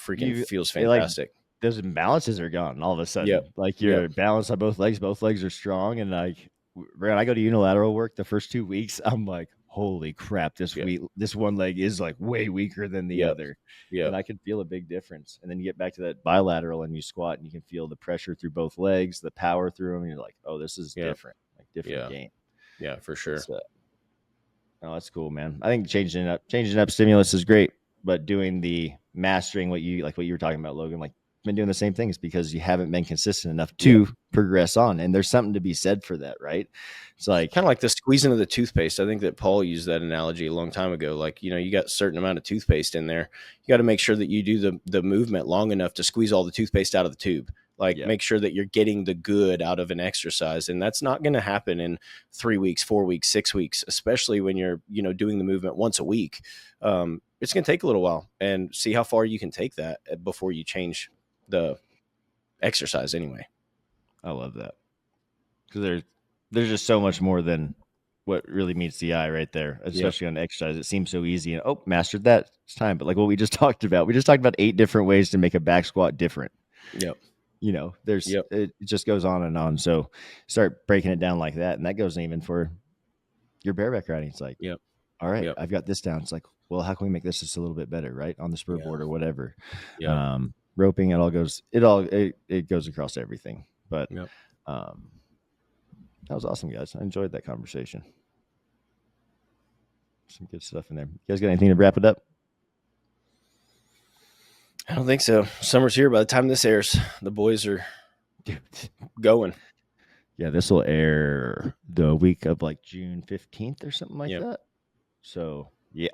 freaking feels fantastic. Those imbalances are gone all of a sudden. Yep. Like you're balanced on both legs are strong. And like when I go to unilateral work the first 2 weeks, I'm like, holy crap, this one leg is like way weaker than the other. Yeah. And I can feel a big difference. And then you get back to that bilateral and you squat and you can feel the pressure through both legs, the power through them. And you're like, oh, this is different, like different game. Yeah, for sure. Oh, that's cool, man. I think changing up stimulus is great, but doing the mastering what you were talking about, Logan, like been doing the same things because you haven't been consistent enough to progress on. And there's something to be said for that, right? It's like kind of like the squeezing of the toothpaste. I think that Paul used that analogy a long time ago. Like, you got a certain amount of toothpaste in there. You got to make sure that you do the movement long enough to squeeze all the toothpaste out of the tube. Like make sure that you're getting the good out of an exercise. And that's not going to happen in 3 weeks, 4 weeks, 6 weeks, especially when you're, doing the movement once a week. It's going to take a little while, and see how far you can take that before you change the exercise anyway. I love that. Because there's just so much more than what really meets the eye right there, especially on exercise. It seems so easy. And mastered that. It's time. But like what we just talked about, 8 different ways to make a back squat different. Yep. It just goes on and on. So start breaking it down like that. And that goes even for your bareback riding. It's like, all right, I've got this down. It's like, well, how can we make this just a little bit better, right? On the spur board or whatever. Yeah. Roping, it goes across everything. But that was awesome, guys. I enjoyed that conversation. Some good stuff in there. You guys got anything to wrap it up? I don't think so. Summer's here. By the time this airs, the boys are going. Yeah, this will air the week of like June 15th or something like that. So yeah,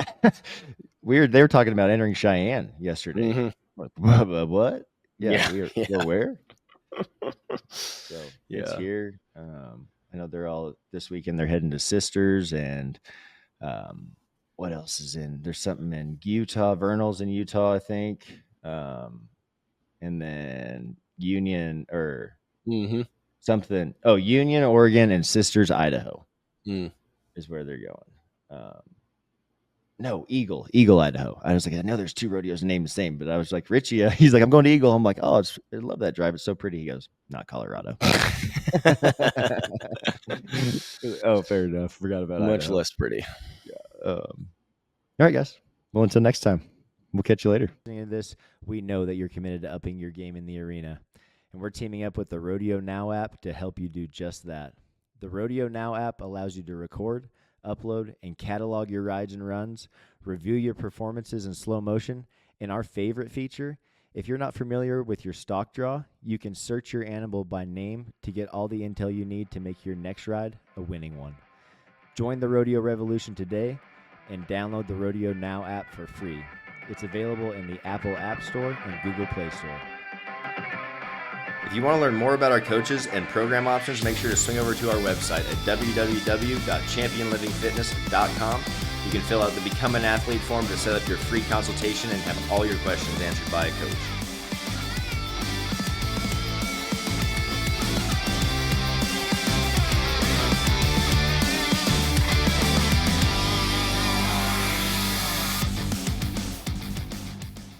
weird. They were talking about entering Cheyenne yesterday. Mm-hmm. What? Yeah, we're where? So it's here. I know they're all this weekend. They're heading to Sisters, and what else is in? There's something in Utah. Vernal's in Utah, I think. And then Union or something. Oh, Union, Oregon, and Sisters, Idaho is where they're going. No, Eagle, Idaho. I was like, I know there's 2 rodeos named the same, but I was like, Richie, he's like, I'm going to Eagle. I'm like, I love that drive. It's so pretty. He goes, not Colorado. Oh, fair enough. Forgot about much Idaho. Less pretty. Yeah. All right, guys. Well, until next time, we'll catch you later. In this, we know that you're committed to upping your game in the arena, and we're teaming up with the Rodeo Now app to help you do just that. The Rodeo Now app allows you to record, upload, and catalog your rides and runs, review your performances in slow motion, and our favorite feature, if you're not familiar with your stock draw, you can search your animal by name to get all the intel you need to make your next ride a winning one. Join the rodeo revolution today and download the Rodeo Now app for free. It's available in the Apple App Store and Google Play Store. If you want to learn more about our coaches and program options, make sure to swing over to our website at www.championlivingfitness.com. You can fill out the Become an Athlete form to set up your free consultation and have all your questions answered by a coach.